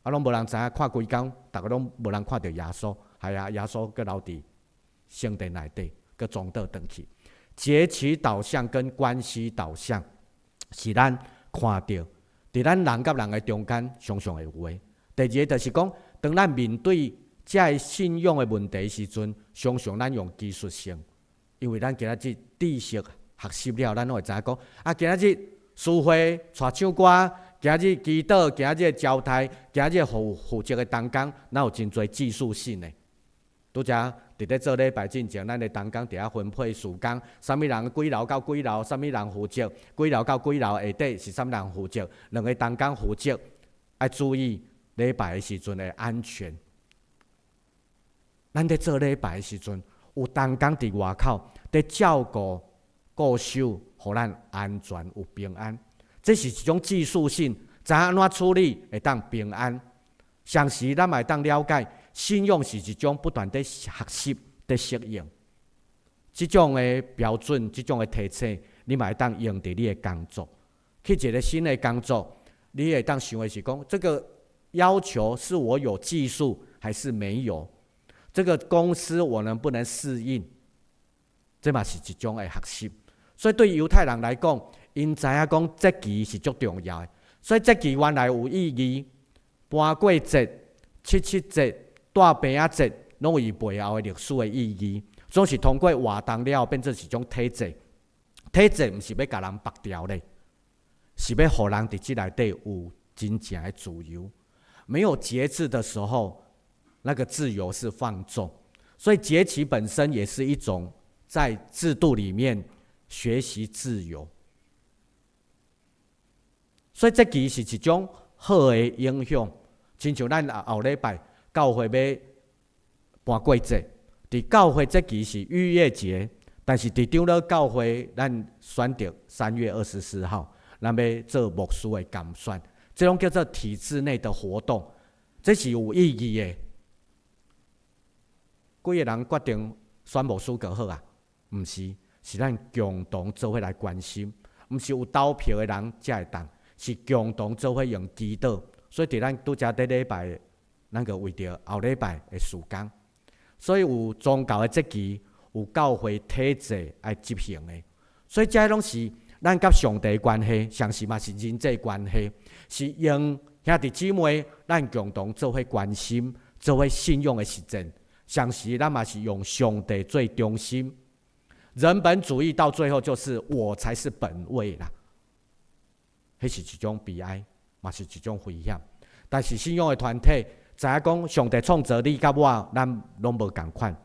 拢无人知影，看规工，逐个拢无人看到耶稣，系啊，耶稣搁留伫圣殿内底，搁装倒转去。节期导向跟关系导向，是咱看到伫咱人甲人的中间常常会有的。第二个就是讲，当咱面对这信仰的问题时阵，常常咱用技术性，因为咱今仔日知识学习了，咱拢会知影讲，今仔日诗会带唱歌，今仔日祈祷，今仔日交代，今仔日负责的当工，咱有真侪技术性的。拄则伫咧做礼拜进前，咱的当工伫遐分配事工，啥物人几楼到几楼，啥物人负责，几楼到几楼下底是啥物人负责，两个当工负责，要注意。礼拜的时阵会安全。咱伫做礼拜的时阵，有同工伫外口伫照顾、顾守，互咱安全有平安。这是一种技术性，知影安怎处理会当平安。上时咱嘛会当了解，信用是一种不断伫学习、伫适应。这种的标准，这种的提醒，你嘛会当用伫你的工作。去一个新的工作，你会当想的是讲，这个要求是我有技术还是没有？这个公司我能不能适应？这嘛是一种的学习。所以对犹太人来讲，因知影讲节期是足重要的。所以节期原来有意义，搬过节、七七节、大饼仔节，拢有背后的历史的意义。总是通过活动了后，变成是一种体制。体制毋是要甲人绑掉的，是要互人伫即内底有真正的自由。没有节制的时候，那个自由是放纵。所以节期本身也是一种在制度里面学习自由。所以节期是一种好的影响，亲像咱后礼拜教会要搬过节，伫教会节期是逾越节，但是伫长老教会，咱选择3月24号，咱要做牧师的监选，这种叫做体制内的活动，这是有意义的。几个人决定选牧师就好啊？毋是，是咱共同做伙来关心，毋是有投票的人才会当，是共同做伙用祈祷。所以伫咱拄则伫礼拜，咱就为着后礼拜的事工。所以有宗教的节期，有教会体制爱执行的。所以这拢是咱甲上帝的关系，上时嘛是人际关系，是用兄弟姊妹咱共同做伙关心、做伙信用的实践。上时咱嘛是用上帝最中心。人本主义到最后就是我才是本位啦，迄是一种悲哀，嘛是一种危险。但是信用的团体知影讲，上帝创造你甲我，咱拢无共款。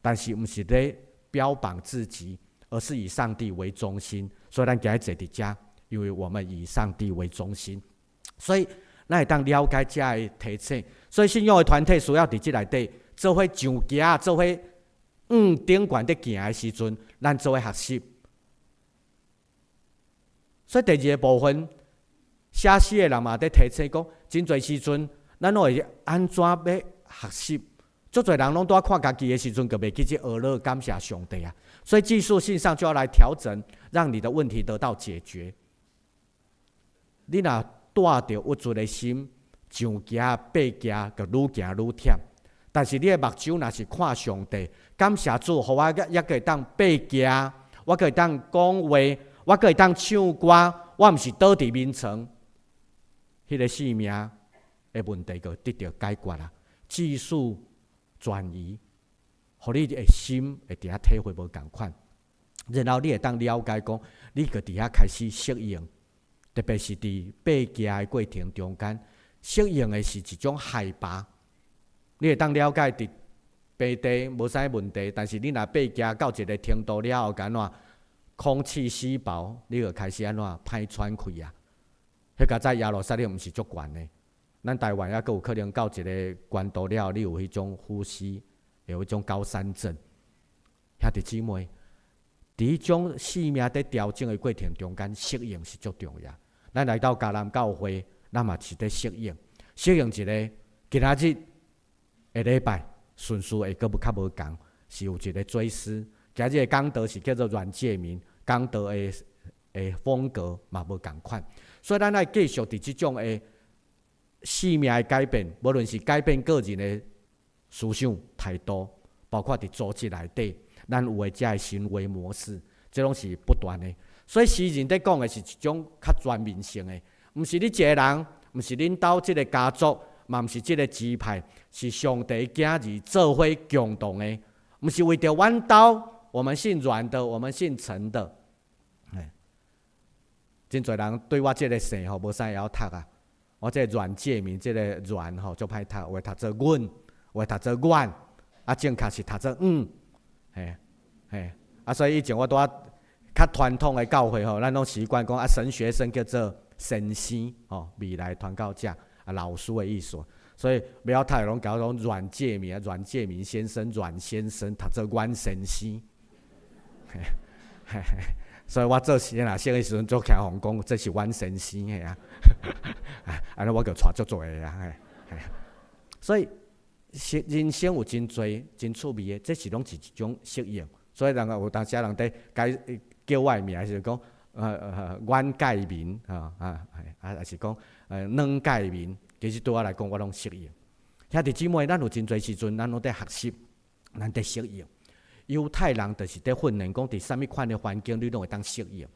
但是毋是咧标榜自己，而是以上帝为中心。所以咱今日坐伫遮，因为我们以上帝为中心，所以咱会当了解这的提醒。所以信用的团体需要伫即内底做伙上行，做伙顶悬伫行的时阵，咱做伙学习。所以第二个部分，写诗的人嘛伫提醒讲，真侪时阵，咱拢会安怎要学习？足侪人拢在看家己的时阵，就袂记去学了感谢上帝啊。所以技术性上就要来调整，让你的问题得到解决。你若带着无助的心，上行爬行，就愈行愈忝。但是你的目睭若是看上帝，感谢主，互我也可以当爬行，我可以当讲话，我可以当唱歌，我毋是倒伫眠床，迄个性命的问题就得到解决啦。技术转移，互你的心会伫遐体会无共款，然后你会当了解讲，你就伫遐开始适应，特别是伫爬行的过程中间，适应的是一种害怕。你会当了解伫爬地无啥问题，但是你若爬行到一个程度了后，安怎空气稀薄，你就开始安怎歹喘气啊？迄个在耶路撒冷毋是足悬的。咱台湾也阁有可能到一个关度了，你有迄种呼吸，有迄种高山症。兄弟姊妹，伫迄种生命在调整的过程中间，适应是足重要。咱来到迦南教会，咱嘛是在适应，适应一个今仔日下礼拜顺序会阁较无共，是有一个做师。今日的讲道是叫做阮介明，讲道的风格嘛无共款，所以咱爱继续伫即种的生命的改变，无论是改变个人的思想态度，包括伫组织内底，咱有的这行为模式，这拢是不断的。所以诗人在讲的是一种较全面性的，毋是你一个人，毋是恁兜即个家族，嘛毋是即个支派，是上帝囝儿做伙共同的，毋是为着阮兜，我们姓阮的，我们姓陈的。真侪人对我即个姓吼无啥会晓读啊。我这阮介明，这个阮吼足歹读，有诶读做阮，有诶读做阮，啊正确是读做所以以前我拄较传统诶教会吼，咱拢习惯讲啊神学生叫做神仙吼，未来传教者老师的意思。所以不要太拢搞种阮介明先生、阮先生，读做阮先生。所以我做先生的时阵，做听互讲，这是阮先生的啊。安尼我就带足多的啊。所以人生有真多真趣味的，这是拢是一种适应。所以人有当时人伫叫我的名，是讲阮介民还是讲软介民，其实对我来讲，我拢适应。兄弟姊妹，咱有真侪时阵，咱拢伫学习，咱伫适应。犹太人就是伫训练，讲伫啥物款的环境，你拢会当适应。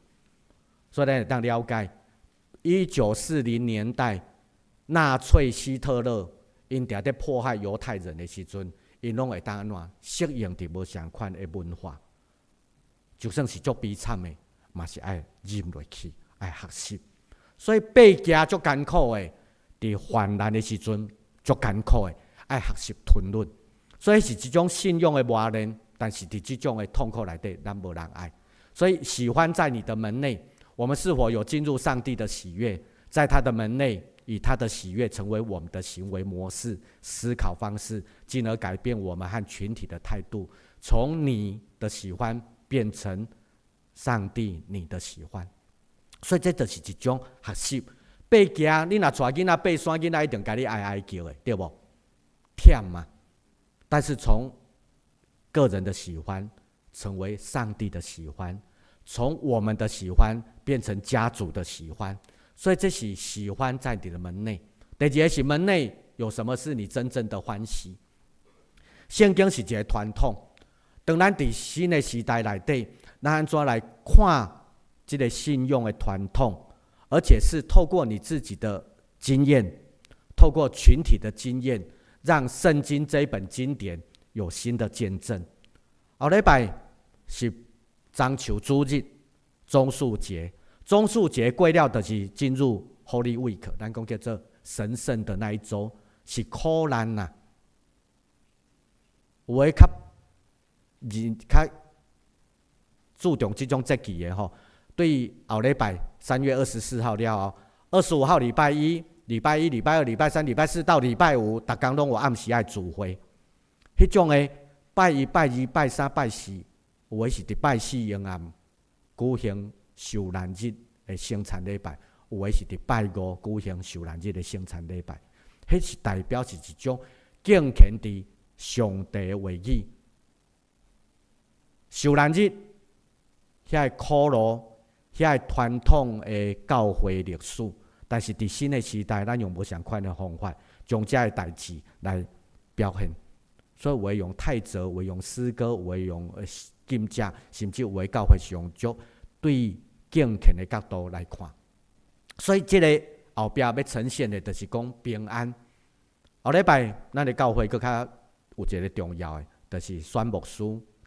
所以咱会当了解，1940年代纳粹希特勒因定伫迫害犹太人的时阵，因拢会当安怎适应伫无相款的文化。就算是足悲惨的，嘛是爱忍落去，爱学习。所以爬行足艰苦的，伫患难的时阵足艰苦的，爱学习吞忍。所以是一种信用的磨练。但是伫这种的痛苦内底，咱无人爱。所以喜欢在你的门内，我们是否有进入上帝的喜悦？在他的门内，以他的喜悦成为我们的行为模式、思考方式，进而改变我们和群体的态度，从你的喜欢变成上帝你的喜欢。所以这就是一种学习。爬行，你若带囡仔爬山，囡仔一定甲你哀哀叫的，对无？忝嘛。但是从个人的喜欢成为上帝的喜欢，从我们的喜欢变成家族的喜欢，所以这是喜欢在你的门内。第二个是门内有什么是你真正的欢喜？圣经是一个传统，当咱伫新的时代内底，咱安怎来看这个信用的传统？而且是透过你自己的经验，透过群体的经验，让圣经这一本经典有新的见证。后礼拜是中秋主日、棕树节，棕树节过了就是进入 Holy Week， 咱讲叫做神圣的那一周，是苦难呐。有诶较注重这种节气的吼，对后礼拜3月24号了后，25号礼拜一、礼拜2、礼拜3、礼拜4到礼拜5，逐工拢有暗时爱聚会。迄种诶，拜1、拜2、拜3、拜4，有诶是伫拜4用暗举行受难日诶圣餐礼拜，有诶是伫拜5举行受难日诶圣餐礼拜。迄是代表是一种敬虔伫上帝诶话语。受难日，遐个苦劳，遐个传统诶教会历史，但是伫新诶时代，咱用无相款诶方法，将遮个代志来表现。所以有诶用太哲，有诶用诗歌，有诶用金价，甚至有诶教会是用足对敬虔诶角度来看。所以即个后壁要呈现诶，就是讲平安。后礼拜咱诶教会佫较有一个重要诶，就是选牧师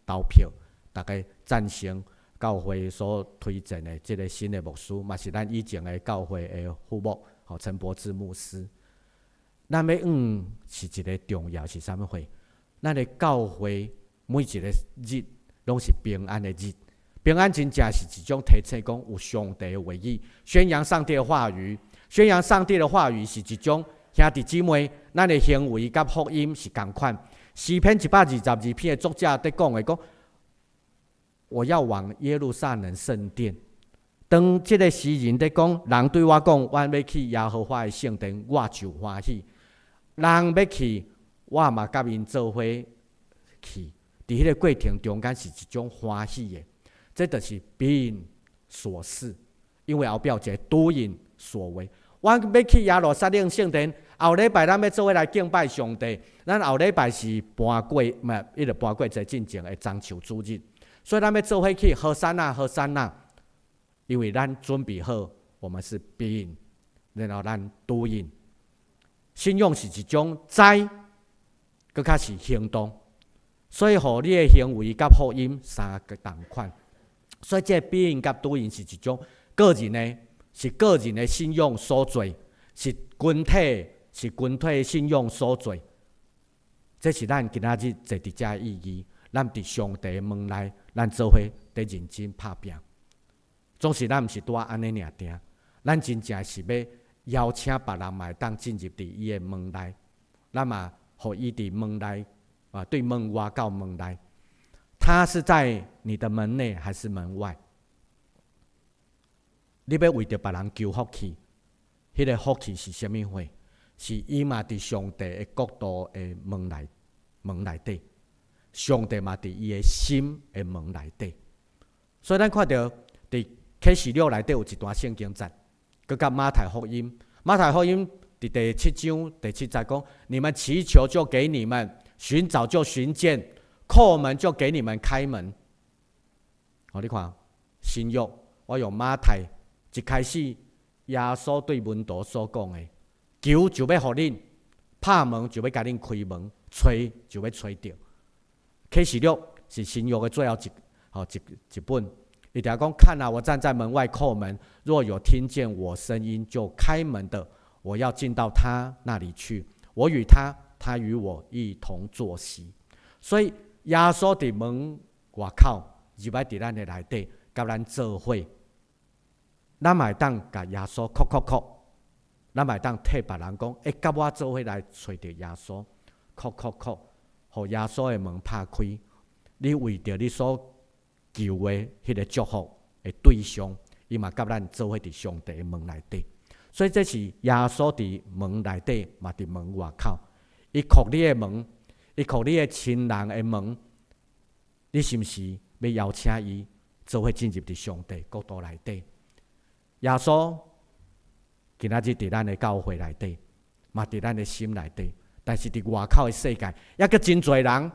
投票，大家赞成教会所推荐的这个新的牧师，嘛是咱以前的教会的副牧，陈柏志牧师。咱要是一个重要是啥物会？咱的教会每一个日拢是平安的日，平安真正是一种提醒讲有上帝的话语，宣扬上帝的话语，宣扬上帝的话语是一种兄弟姊妹，咱的行为甲福音是同款。诗篇122篇的作者在讲的讲。我要往耶路撒冷圣殿。当这个诗人在讲，人对我讲，我要去耶和华的圣殿，我就欢喜。人要去，我嘛甲因做伙去。伫迄个过程中间是一种欢喜的，这就是必因所事，因为后壁有一个笃因所为。我要去耶路撒冷圣殿，后礼拜咱要做伙来敬拜上帝。咱后礼拜是搬过，迄个搬过节进前的中秋主日。所以咱要做伙去何山啊，何山啊，因为咱准备好，我们是必应，然后咱笃应。信用是一种知，佮较是行动，所以互你的行为甲福音三个同款。所以这必应甲笃应是一种个人的，是个人的信用所做，是群体的信用所做。这是咱今仔日坐伫遮的意义。咱伫上帝的门内，咱做伙得认真拍拼。总是咱毋是拄安尼尔定，咱真正是要邀请别人嘛会当进入伫伊的门内，咱嘛互伊伫门内对门外到门内。他是在你的门内还是门外？你要为着别人求福气，迄个福气是啥物货？是伊嘛伫上帝的国度的门内底，上帝嘛伫伊的心的门内底。所以咱看到伫启示录内底有一段圣经节，佮甲马太福音伫第7章第7节讲：你们祈求就给你们，寻找就寻见，叩门就给你们开门。你看新约，我用马太一开始耶稣对门徒所讲的：求就要互恁，拍门就要甲恁开门，吹就要吹到。启示录是新约的最后一本。伊条讲：看啊，我站在门外叩门，若有听见我声音就开门的，我要进到他那里去，我与他，他与我一同坐席。所以耶稣伫门外口，入来伫咱的内底，甲咱做伙。咱嘛会当甲耶稣哭，咱嘛会当替别人讲：甲我做伙来找着耶稣，哭，互耶稣的门拍开。你为着你所求的迄个祝福的对象，伊嘛甲咱做伙伫上帝的门内底。所以这是耶稣伫门内底，嘛伫门外口。伊哭你的门，伊哭你的亲人的门，你是毋是要邀请伊做伙进入伫上帝国度内底？耶稣今仔日伫咱的教会内底，嘛伫咱的心内底，但是伫外口的世界，抑阁真侪人，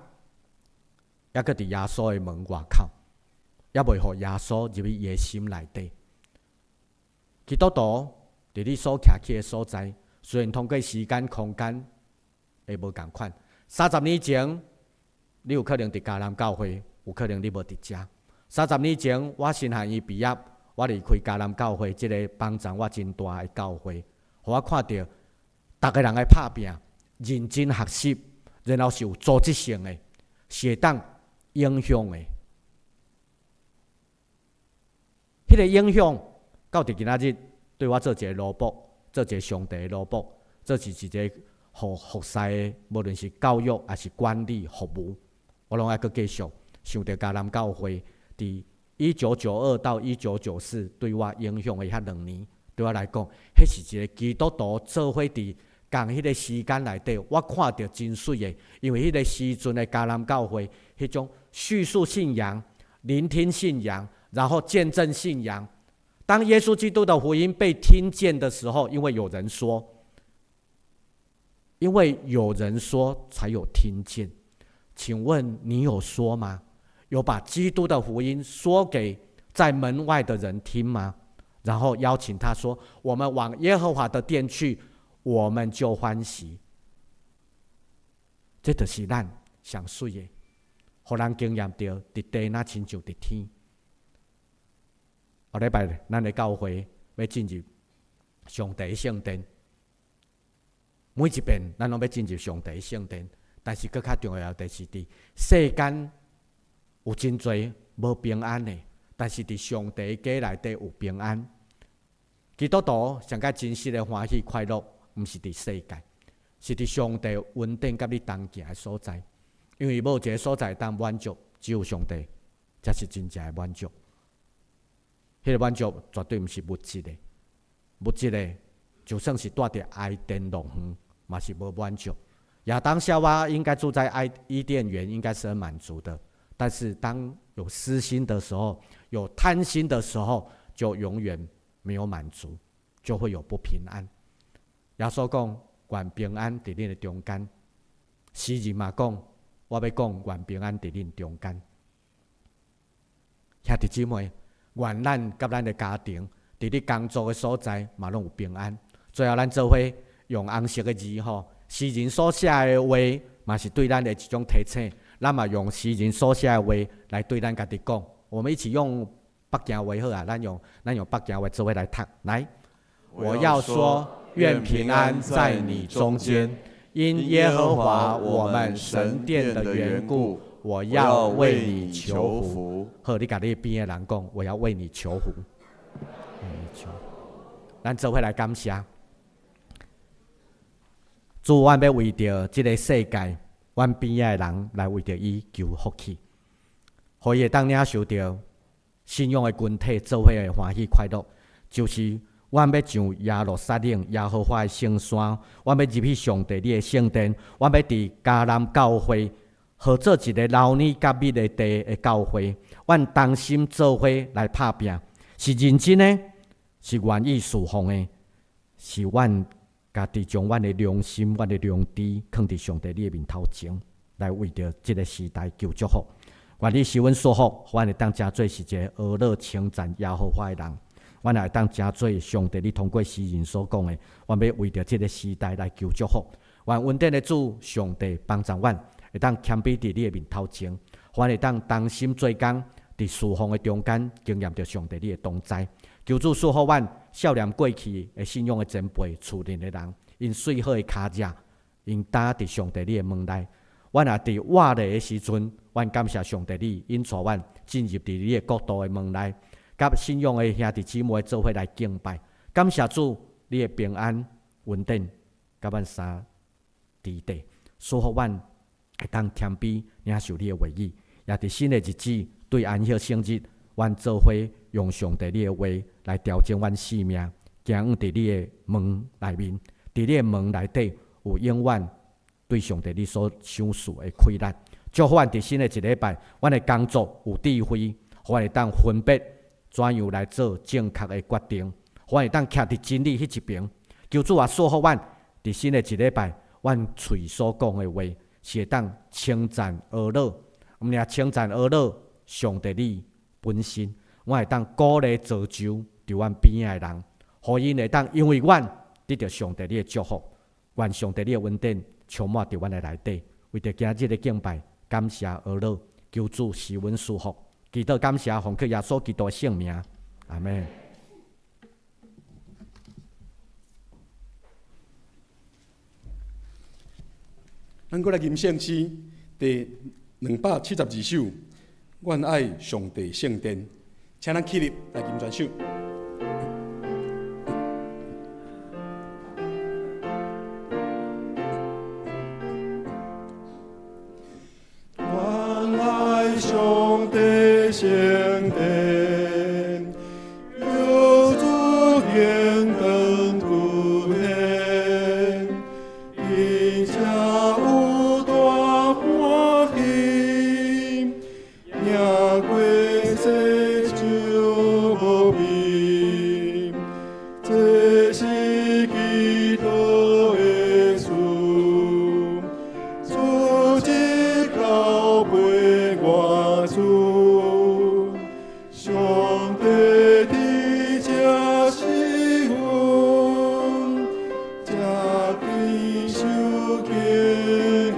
抑阁伫耶稣的门外口。也未互耶稣入去伊的心内底。基督徒伫你所徛起的所在，虽然通过时间、空间会无共款。30年前，你有可能伫迦南教会，有可能你无伫遮。30年前，我新汉医毕业，我离开迦南教会，即个帮助我真大的教会，互我看到逐个人的拍拼、认真学习，然后是有组织性的，是会当影响的。迄个影响到伫今仔日，对我做一个萝卜，做一个上帝的萝卜，这是一个服侍的，无论是教育还是管理服务，我拢爱阁继续想到迦南教会伫1992到1994对我影响的遐2年，对我来讲，迄是一个基督徒做伙伫共迄个时间内底，我看到真水的，因为迄个时阵的迦南教会，迄种叙述信仰、聆听信仰。然后见证信仰。当耶稣基督的福音被听见的时候，因为有人说才有听见。请问你有说吗？有把基督的福音说给在门外的人听吗？然后邀请他说：我们往耶和华的殿去，我们就欢喜。这就是咱上水的，互人经验到伫地那亲像伫天。下礼拜咱的教会要进入上帝的圣殿，每一遍咱拢要进入上帝的圣殿，但是更较重要的是伫世间有真侪无平安的，但是伫上帝的家内底有平安。基督徒上较真实的欢喜快乐，毋是伫世界，是伫上帝稳定甲你同行的所在。因为无一个所在当满足，只有上帝才是真正的满足。迄个满足绝对毋是物质的，物质的就算是带着爱电乐园，嘛是无满足。亚当夏娃应该住在伊甸园，应该是很满足的。但是当有私心的时候，有贪心的时候，就永远没有满足，就会有不平安。耶稣讲：愿平安伫恁的中间。诗人嘛讲：我要讲愿平安伫恁中间。兄弟姊妹。愿咱甲咱的家庭，伫你工作的所在，嘛拢有平安。最后，咱做伙用红色的字吼，诗人所写的话，嘛是对咱的一种提醒。咱嘛用诗人所写的话来对咱家己讲。我们一起用北京话好啊，咱用北京话做伙来读。来，我要说，愿平安在你中间，因耶和华我们神殿的缘故。我要为你求福。好，你甲你边的人讲，我要为你求福。咱做伙来感谢。主，阮要为着即个世界，阮边仔的人来为着伊求福气，互伊会当领受着信仰的群体做伙的欢喜快乐，就是阮要上耶路撒冷耶和华的圣山，阮要入去上帝你的圣殿，阮要伫迦南教会，合做一个老年甲密的地的教会，阮同心做伙来拍拼，是认真的，是愿意侍奉的，是阮家己将阮的良心、阮的良知放伫上帝你的面头前，来为着即个时代求祝福。愿你是阮所福，阮会当真做是一个阿乐称赞耶和华的人。阮也会当真做上帝你通过诗人所讲的，阮要为着即个时代来求祝福。愿稳定的主上帝帮助阮，会当谦卑伫你的面头前，阮会当同心做工，伫侍奉的中间经验着上帝你的同在。求主赐福阮少年过去的信仰的前辈、厝人的人，因水好的脚趾，因担伫上帝你的门内。阮也伫活咧的时阵，阮感谢上帝你引带阮进入伫你的国度的门内，甲信仰的兄弟姊妹做伙来敬拜。感谢主，你的平安稳定，甲阮三伫地，赐福阮会当谦卑领受你的话语，也伫新的日子对安息圣日，阮做伙用上帝你的话来调整阮生命，行伫你的门内面，伫你的门内底有永远对上帝你所想事的开力。祝福阮伫新的一礼拜，阮的工作有智慧，互阮会当分别怎样来做正确的决定，互阮会当徛伫真理迄一边。求主也赐福阮伫新的一礼拜，阮嘴所讲的话是会当称赞阿乐，毋尔称赞阿乐上帝你本身，阮会当鼓励造就伫阮边仔的人，互因会当因为阮得到上帝你的祝福，愿上帝你的恩典充满伫阮的内底。为着今日的敬拜，感谢阿乐，求主赐阮祝福，祈祷感谢奉靠耶稣基督的圣名，阿门。咱过来吟圣诗第272首《愿爱上帝圣殿》，请咱起立来吟全首。愿爱上帝圣殿，有主显光出现，伊且有大欢喜，赢过世就无边，这是基督的事。上帝的这是阮，这边受敬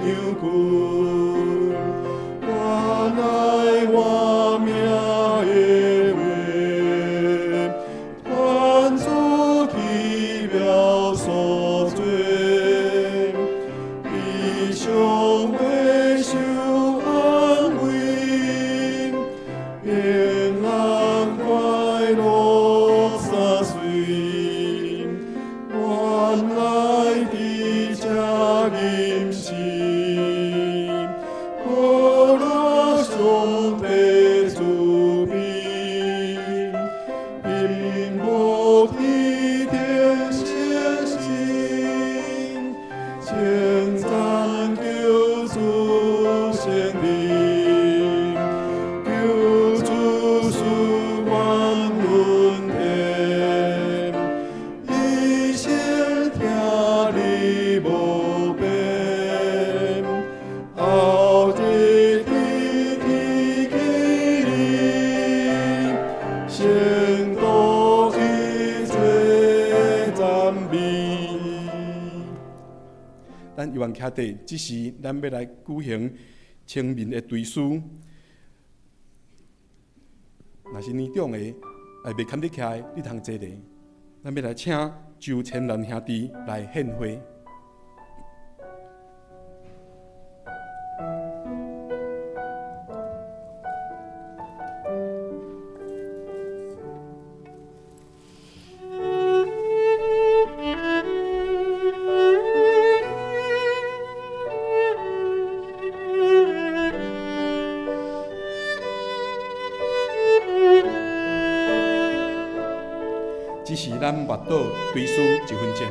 仰君，我爱我命的话，愿主奇妙所做，必上会受安慰。平安快乐三岁，原来的这吟诗，可乐上帝慈悲，因无天天相信，称赞救主圣灵。救主赐阮恩典，一生听你无变，后日天给你，先多一切赞美。咱犹原徛地，只是咱要来举行清明的追思。若是年长的，也未堪得起来，你通坐咧。咱要来请周千兰兄弟来献花。只是咱目睹对事一分钟。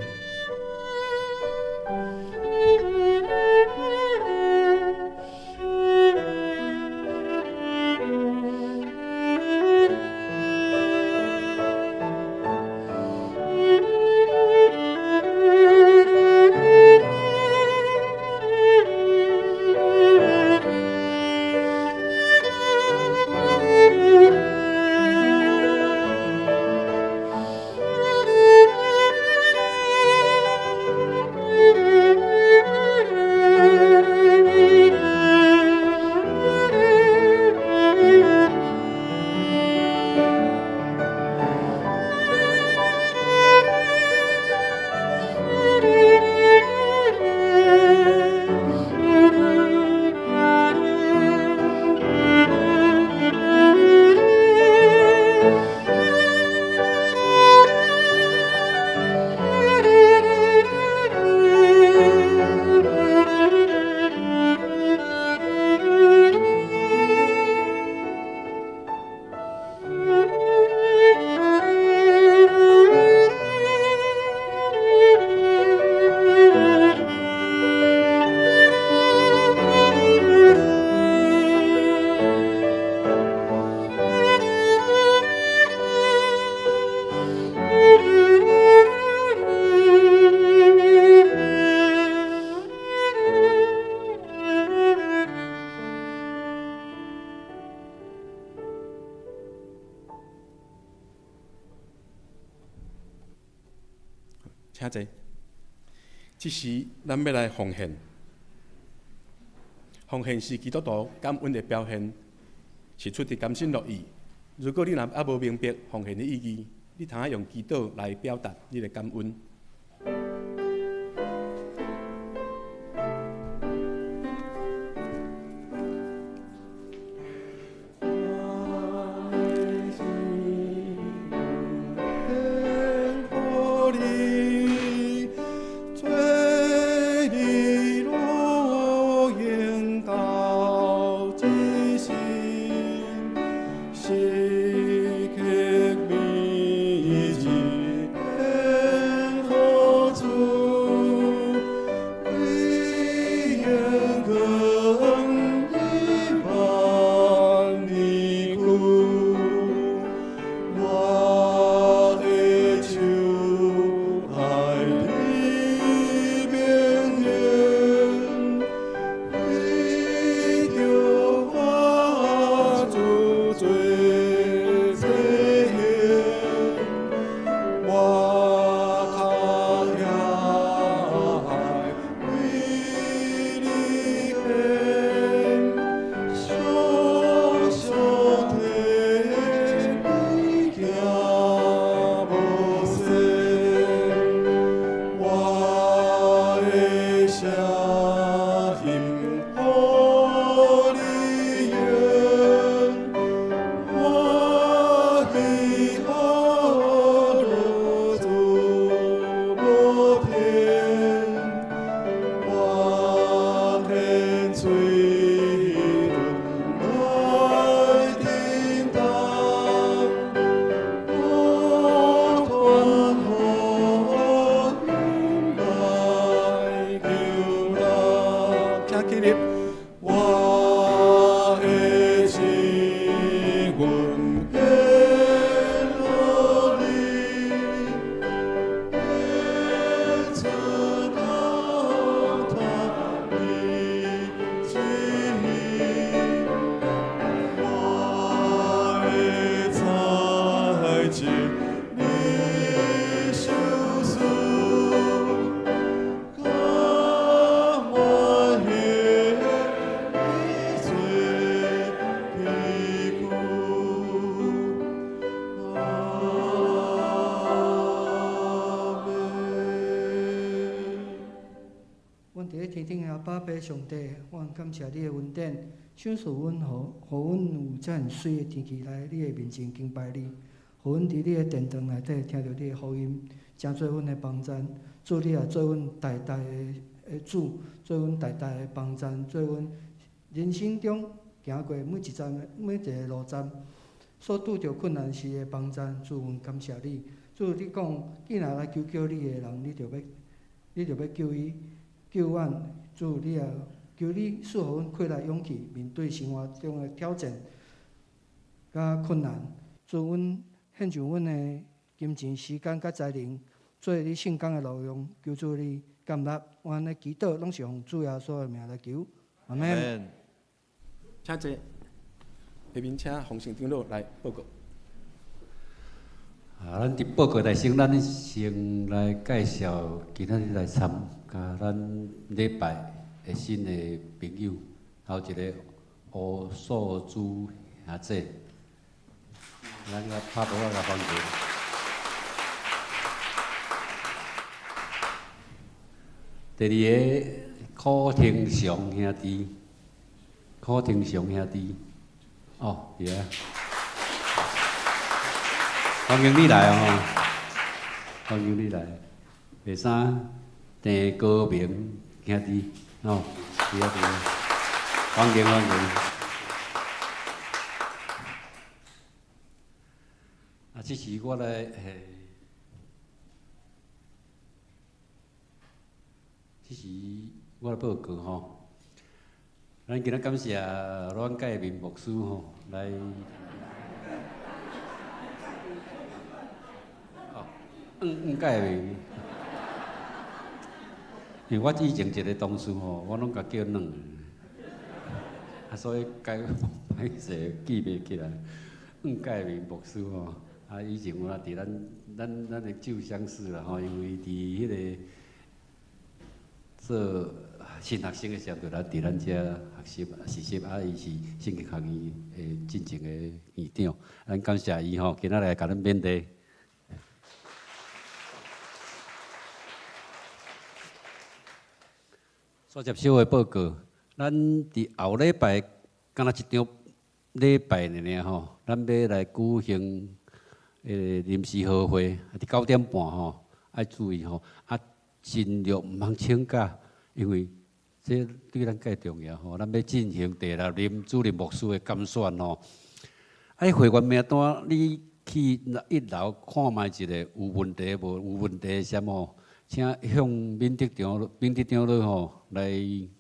请坐。这时，咱要来奉献。奉献是基督徒感恩的表现，是出于甘心乐意。如果你若还无明白奉献的意义，你通用祈祷来表达你的感恩。天顶的爸爸上帝，我感谢你的恩典，赏赐阮，互阮有遮尔水的天气来你的面前敬拜你，互阮伫你的殿堂内底听到你的福音，真做阮的帮助。主你也做阮代代的主，做阮代代的帮助，做阮人生中行过每一个路站所拄着困难时的帮助。主，阮感谢你。主，你讲，既然来求你的人，你就要救伊救阮。主，你也求你赐予阮快乐勇气，面对生活中的挑战甲困难。主，阮献上阮的金钱、时间甲才能，做你圣工的路用。求主你感纳阮的祈祷，拢是用主耶稣的名来求。阿门。请坐。下面请洪信长老来报告。咱伫报告内先，咱先来介绍今仔日来参加咱礼拜的新的朋友，还有一个乌素珠兄弟，咱甲拍鼓啊，甲欢迎。第二个柯廷祥兄弟，柯廷祥兄弟，哦，是啊。欢迎你来哦！欢迎你来。第三，郑高明兄弟，哦，是啊，是啊，欢迎欢迎。啊，这时我来这时我来报告吼。咱今仔感谢阮介明牧师吼来。介面，因为我以前一个同事吼，我拢甲叫软，所以介歹势记袂起来。介面牧师吼，以前我伫咱的旧相识啦吼，因为伫迄个做新学生的时候，就来伫咱遮学习，伊是圣经学院的进前的院长，咱感谢伊吼，今仔来甲咱勉励。所接小的报告，咱伫后礼拜，敢若一场礼拜尔吼，咱要来举行临时好会，伫9点半吼，爱注意吼，尽量毋通请假，因为这对咱介重要吼。咱要进行第6任主任牧师的监选吼，会员名单你去1楼看卖一个，有问题无？有问题啥吼？请向敏德长老吼来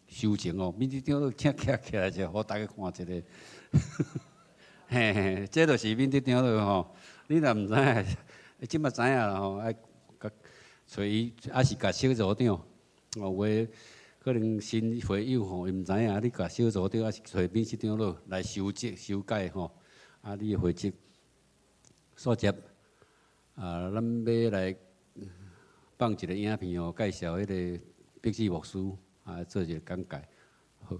收情哦。敏德长老请徛起来者，互大家看一个。嘿嘿，这就是敏德长老吼。你若毋知影，即马知影啦吼，爱甲找伊，还是甲小组长。有话可能新会友吼，伊毋知影，你甲小组长还是找敏德长老来修改吼。你的会籍所接咱要来。放一个影片哦，介绍迄个碧基牧师做一个讲解。好。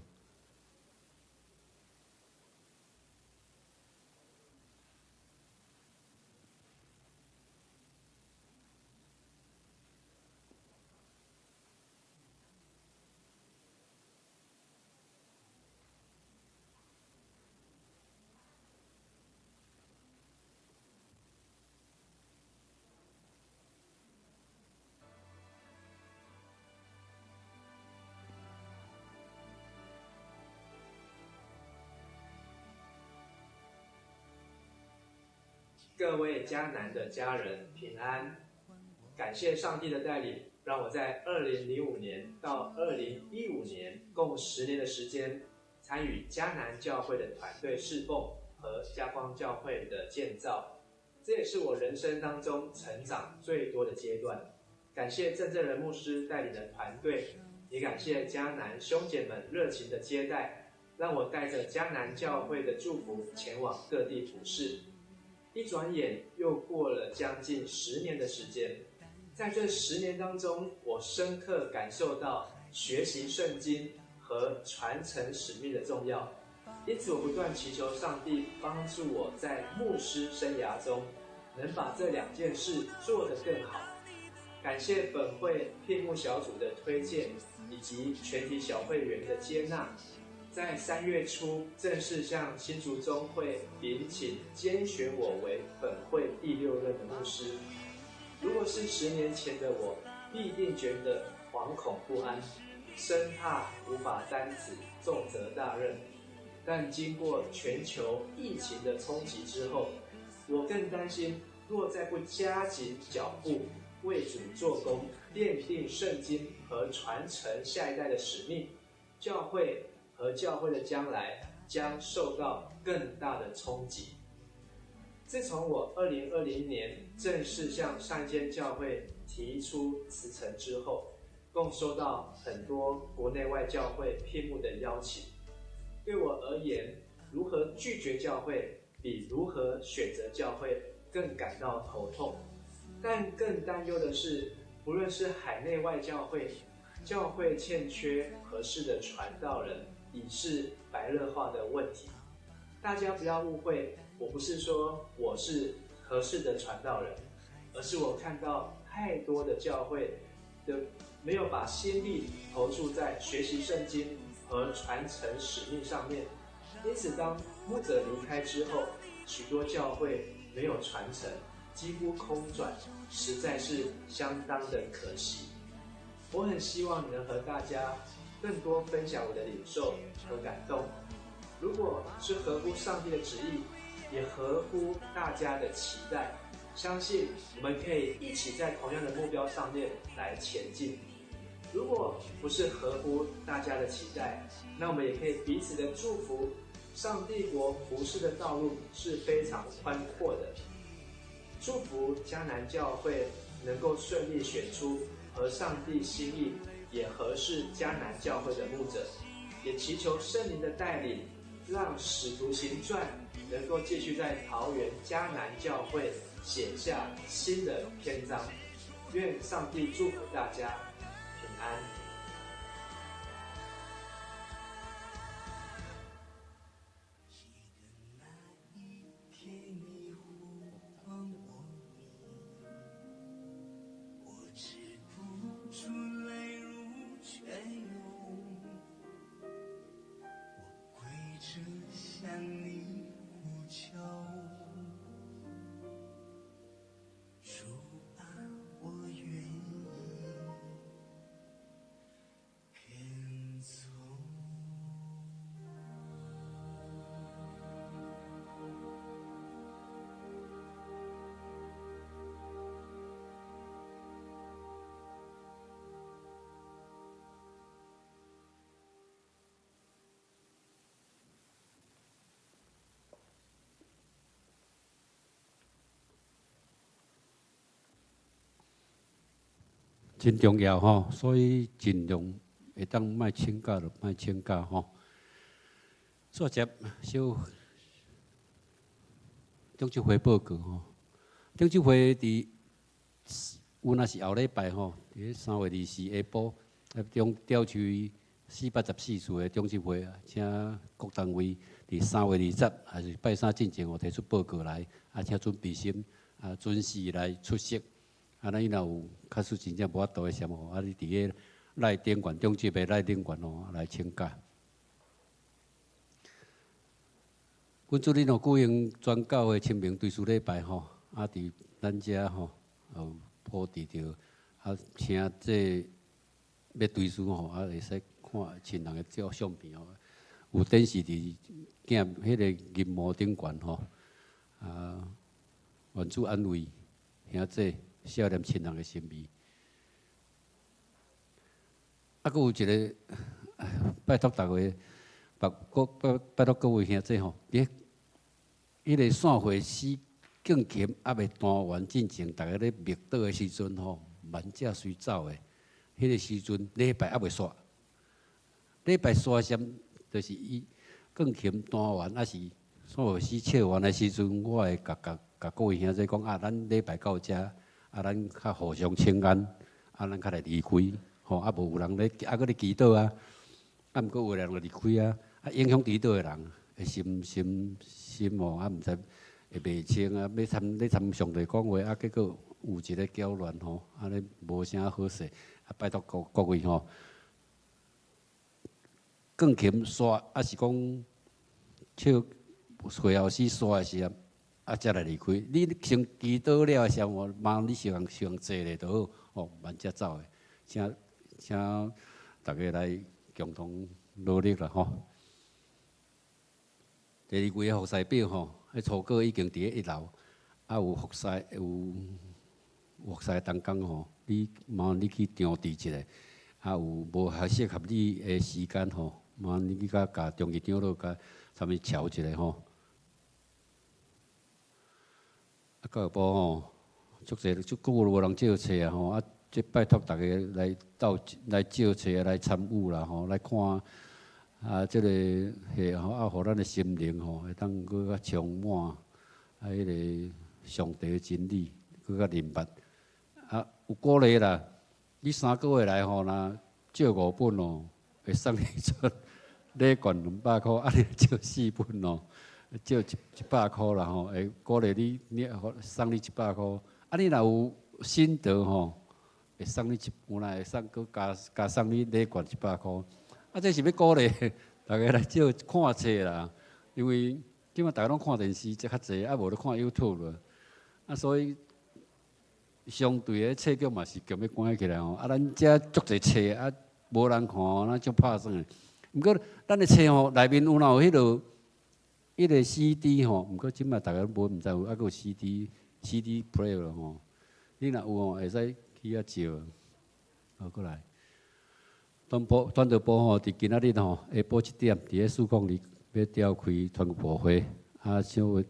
各位迦南的家人平安，感谢上帝的带领，让我在2005年到2015年共10年的时间，参与迦南教会的团队侍奉和家光教会的建造，这也是我人生当中成长最多的阶段。感谢郑正仁牧师带领的团队，也感谢迦南兄姐们热情的接待，让我带着迦南教会的祝福前往各地服事。一转眼又过了将近10年的时间，在这10年当中，我深刻感受到学习圣经和传承使命的重要，因此我不断祈求上帝帮助我在牧师生涯中能把这2件事做得更好。感谢本会聘牧小组的推荐以及全体小会员的接纳，在3月初正式向新竹中会禀请拣选我为本会第6任的牧师。如果是10年前的我，必定觉得惶恐不安，生怕无法担此重责大任。但经过全球疫情的冲击之后，我更担心若再不加紧脚步，为主做工，奠定圣经和传承下一代的使命，教会和教会的将来将受到更大的冲击。自从我2020年正式向上一间教会提出辞呈之后，共收到很多国内外教会聘牧的邀请。对我而言，如何拒绝教会，比如何选择教会更感到头痛。但更担忧的是，不论是海内外教会，教会欠缺合适的传道人，已是白热化的问题。大家不要误会，我不是说我是合适的传道人，而是我看到太多的教会没有把心力投注在学习圣经和传承使命上面，因此当牧者离开之后，许多教会没有传承，几乎空转，实在是相当的可惜。我很希望能和大家更多分享我的领受和感动。如果是合乎上帝的旨意，也合乎大家的期待，相信我们可以一起在同样的目标上面来前进。如果不是合乎大家的期待，那我们也可以彼此的祝福。上帝国服事的道路是非常宽阔的，祝福迦南教会能够顺利选出合上帝心意也合适迦南教会的牧者，也祈求圣灵的带领，让使徒行传能够继续在桃园迦南教会写下新的篇章。愿上帝祝福大家平安。真重要吼，所以尽量会当莫请假就莫请假吼。作接小中执会报告吼，中执会伫有若是后礼拜吼，伫3月24下晡，中调区484处的中执会，请各单位伫3月20还是拜三进前，我提出报告来，请准备心，准时来出席。咱伊若有假使真正无法度的项目，你伫个赖顶管中执的赖顶管来请假。阮主任举行宣教的清明追思礼拜吼，伫咱遮吼布置着，请这要追思吼，会使看亲人的照相片吼，有电视伫镜迄个银幕顶悬吼，愿主安慰兄弟。少年亲人的心意，佫有一个拜托大家，拜托各位兄弟吼，迄个散会死敬琴还未弹完进前，大家咧灭倒的时阵吼，万者随走的，迄个时阵礼拜还未煞，礼拜煞闪就是伊敬琴弹完，还是散会死唱完的时阵，我会甲各位兄弟讲咱礼拜到遮。咱较互相请安，咱较来离开，吼，无有人咧，搁咧祈祷毋过有人就离开影响祈祷的人的心吼，毋知会袂清要参上帝讲话，结果有一个搅乱吼，安尼无啥好势，拜托各位吼，钢琴刷，是讲唱会后时刷的时候。才来离开。你先祈祷了时候，望你上济咧就好，哦，慢才走的。请大家来共同努力啦，吼。第二位的服侍表吼，迄初稿已经伫1楼，有服侍当工吼，你去调治一下，有无适合你的时间吼，你去甲中期长老甲啥物调一下吼。教育部吼，足久无人借册啊吼，即拜托大家来借册来参与啦吼，来看即个系吼，互咱的心灵吼，会当搁较充满迄个上帝的真理，搁较明白。有鼓励啦，你3个月来吼，若借5本哦，会送你出礼券200块，你借4本哦。借100块啦吼，会鼓励你送你100块。你若有心得吼，会送你有来会送搁加送你礼券100块。这是要鼓励大家来借看册啦，因为今仔大家拢看电视，即较济，无咧看 YouTube 啦。所以相对的册局嘛是强要关起来吼。咱遮足济册无人看，咱足拍算的。毋过咱的册吼，内面有迄落。迄个 CD 吼，毋过即摆大家无毋知有，还佫有 CD player 吼。你若有吼，会使去遐借。好，过来。传道部吼，伫今仔日吼下晡1点，伫咧曙光里要召开传道部会，请有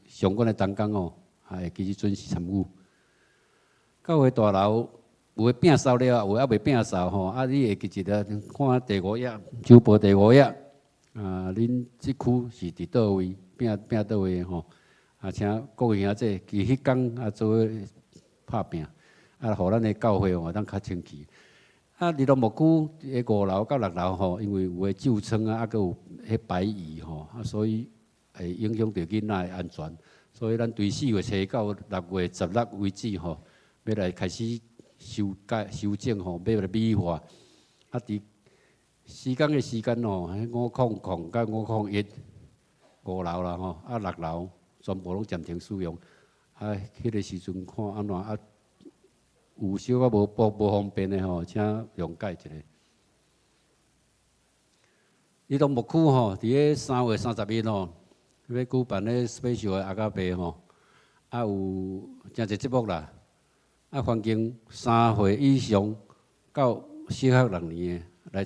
相关的同工哦，会其实准时参与。教会大楼有诶摒扫了，有还未摒扫吼，你会记得看第5页，周报第5页。恁即区是伫倒位，摒倒位吼？请各位兄弟，其迄天做伙拍拼，互咱的教会吼当较清气。离落牧区的5楼到6楼吼，因为有诶旧村佫有迄排遗吼，所以会影响到囡仔的安全。所以咱对4月初到6月16为止吼，要来开始修正吼，要来美化。伫施工的时间哦，500到501，5楼啦吼，6楼全部拢暂停使用。迄个时阵看安怎有小可无方便的吼，请谅解一下。伊东牧区吼，伫咧3月31日吼，要举办咧 special 的阿加贝吼，有真侪节目啦。环境3岁以上到小学6年的。来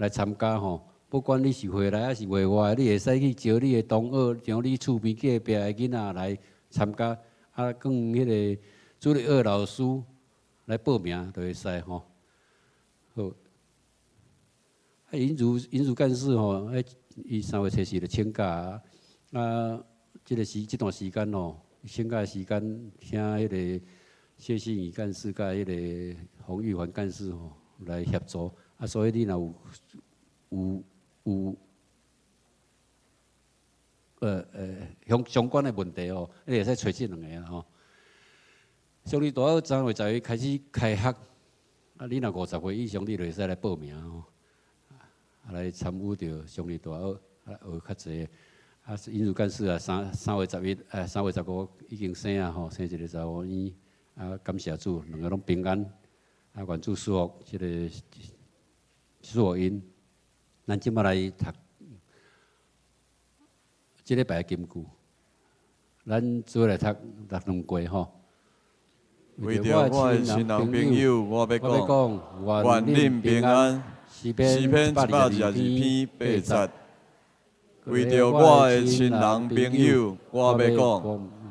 参加吼，不管你是回来还是回外，你会使去招你的同学，像你厝边隔壁的囡仔来参加，跟迄个助理2老师来报名就会使吼。好，银主干事吼，伊3月初4就请假，这段时间吼，请假时间请迄个谢信宇干事甲迄个洪玉环干事吼来协助。所以你若有相关的问题哦，你会使找这2个啊吼。上帝大学3月10日开始开学，你若50岁以上，你就会使来报名吼，来参与着上帝大学学较济。引入干事3月11，3月15已经生啊吼，生一个查某囡，感谢主，2个拢平安。愿主祝福这个。素因，咱即摆来读即礼拜的金句，咱做来读2季吼。为着我的亲人朋友，我要讲，愿恁平安。诗篇122篇8节。为着我的亲人朋友，我要讲，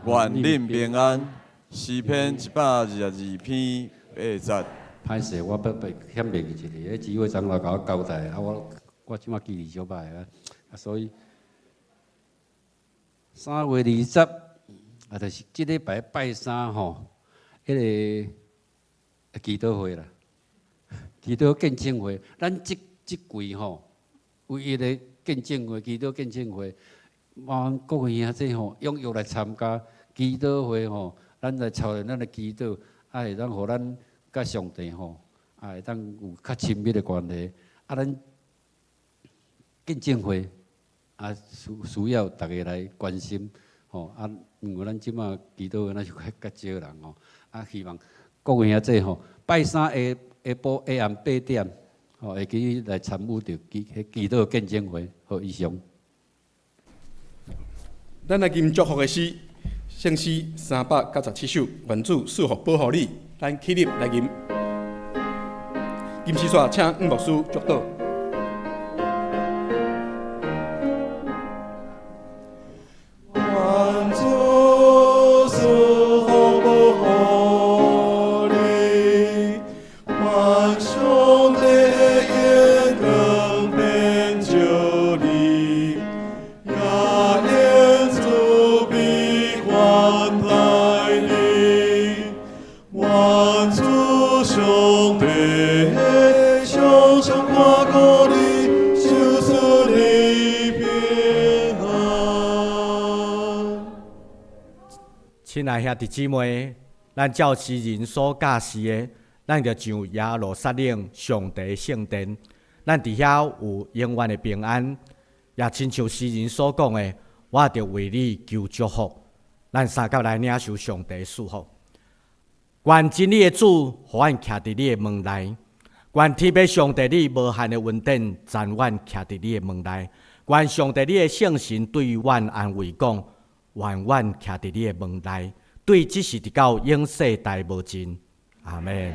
愿恁平安。诗篇122篇8节。歹势，我要欠袂记一个，指挥长老甲我交代，我即马记忆小歹所以3月20，就是即礼拜拜3吼，迄个祈祷会啦，祈祷见证会，咱即季吼，唯一的见证会，祈祷见证会，各位兄弟吼，踊跃来参加祈祷会吼，咱来操练咱的祈祷，会当互咱。甲上帝吼，会当有较亲密的关系。咱见证会需要大家来关心吼。因为咱即马祈祷会，咱就较少人吼。希望各位兄弟吼，拜3下晡下暗8点，吼，会记来参与着祈祷见证会。好，以上。咱来今祝福的诗，圣诗397首，愿主赐福保护你。咱起立来吟。吟诗煞，请吴牧师祝祷。愿主赐福保护你，愿上帝的眼光遍照你，也愿慈悲款待你。愿主上帝常常看顾你，守赐你平安。亲爱兄弟姊妹，咱照诗人所教示的，咱就上耶路撒冷上帝圣殿，咱伫遐有永远的平安，也亲像诗人所讲的，我着为你求祝福。咱三甲来领受上帝祝福。愿真理的主，互阮徛伫你的门内；愿天父上帝你无限的恩典，暂远徛伫你的门内；愿上帝你的圣神对阮安慰讲，愿阮徛伫你的门内，对即时直到永世代无尽。阿门。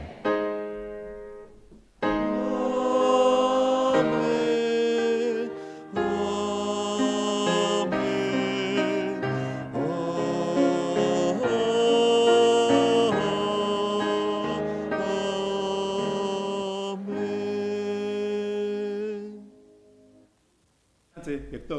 这列岛。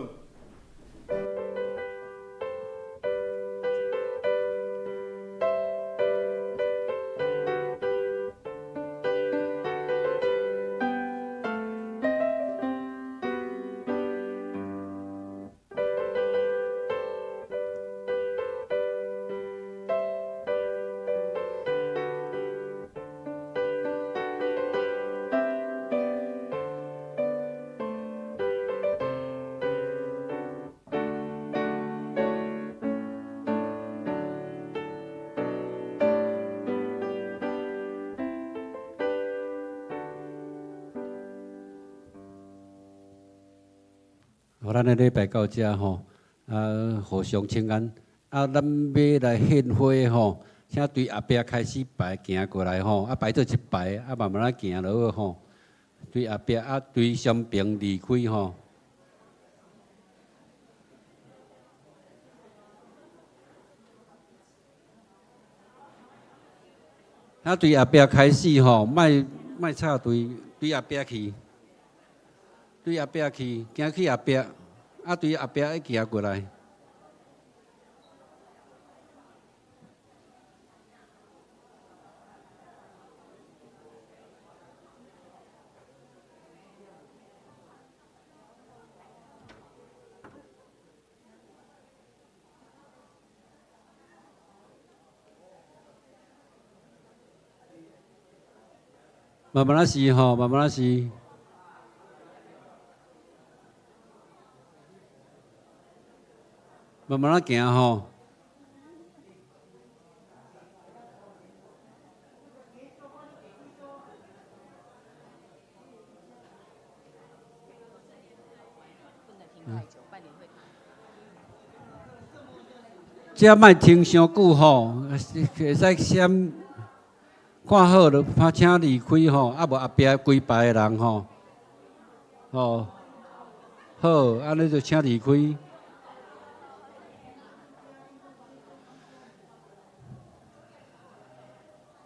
咱的礼拜到这吼，互相请安。咱要来献花吼，请对后壁开始排行过来吼，排做一排，慢慢行落去吼。对后壁对双边离开吼。对后壁开始吼，莫插对后壁去。对后壁去，行去后壁，对后壁一行过来。慢慢是吼，慢慢是。慢慢行吼。这莫停伤久吼，会使先看好了，请离开吼，无后壁规排的人吼，好，安尼就请离开。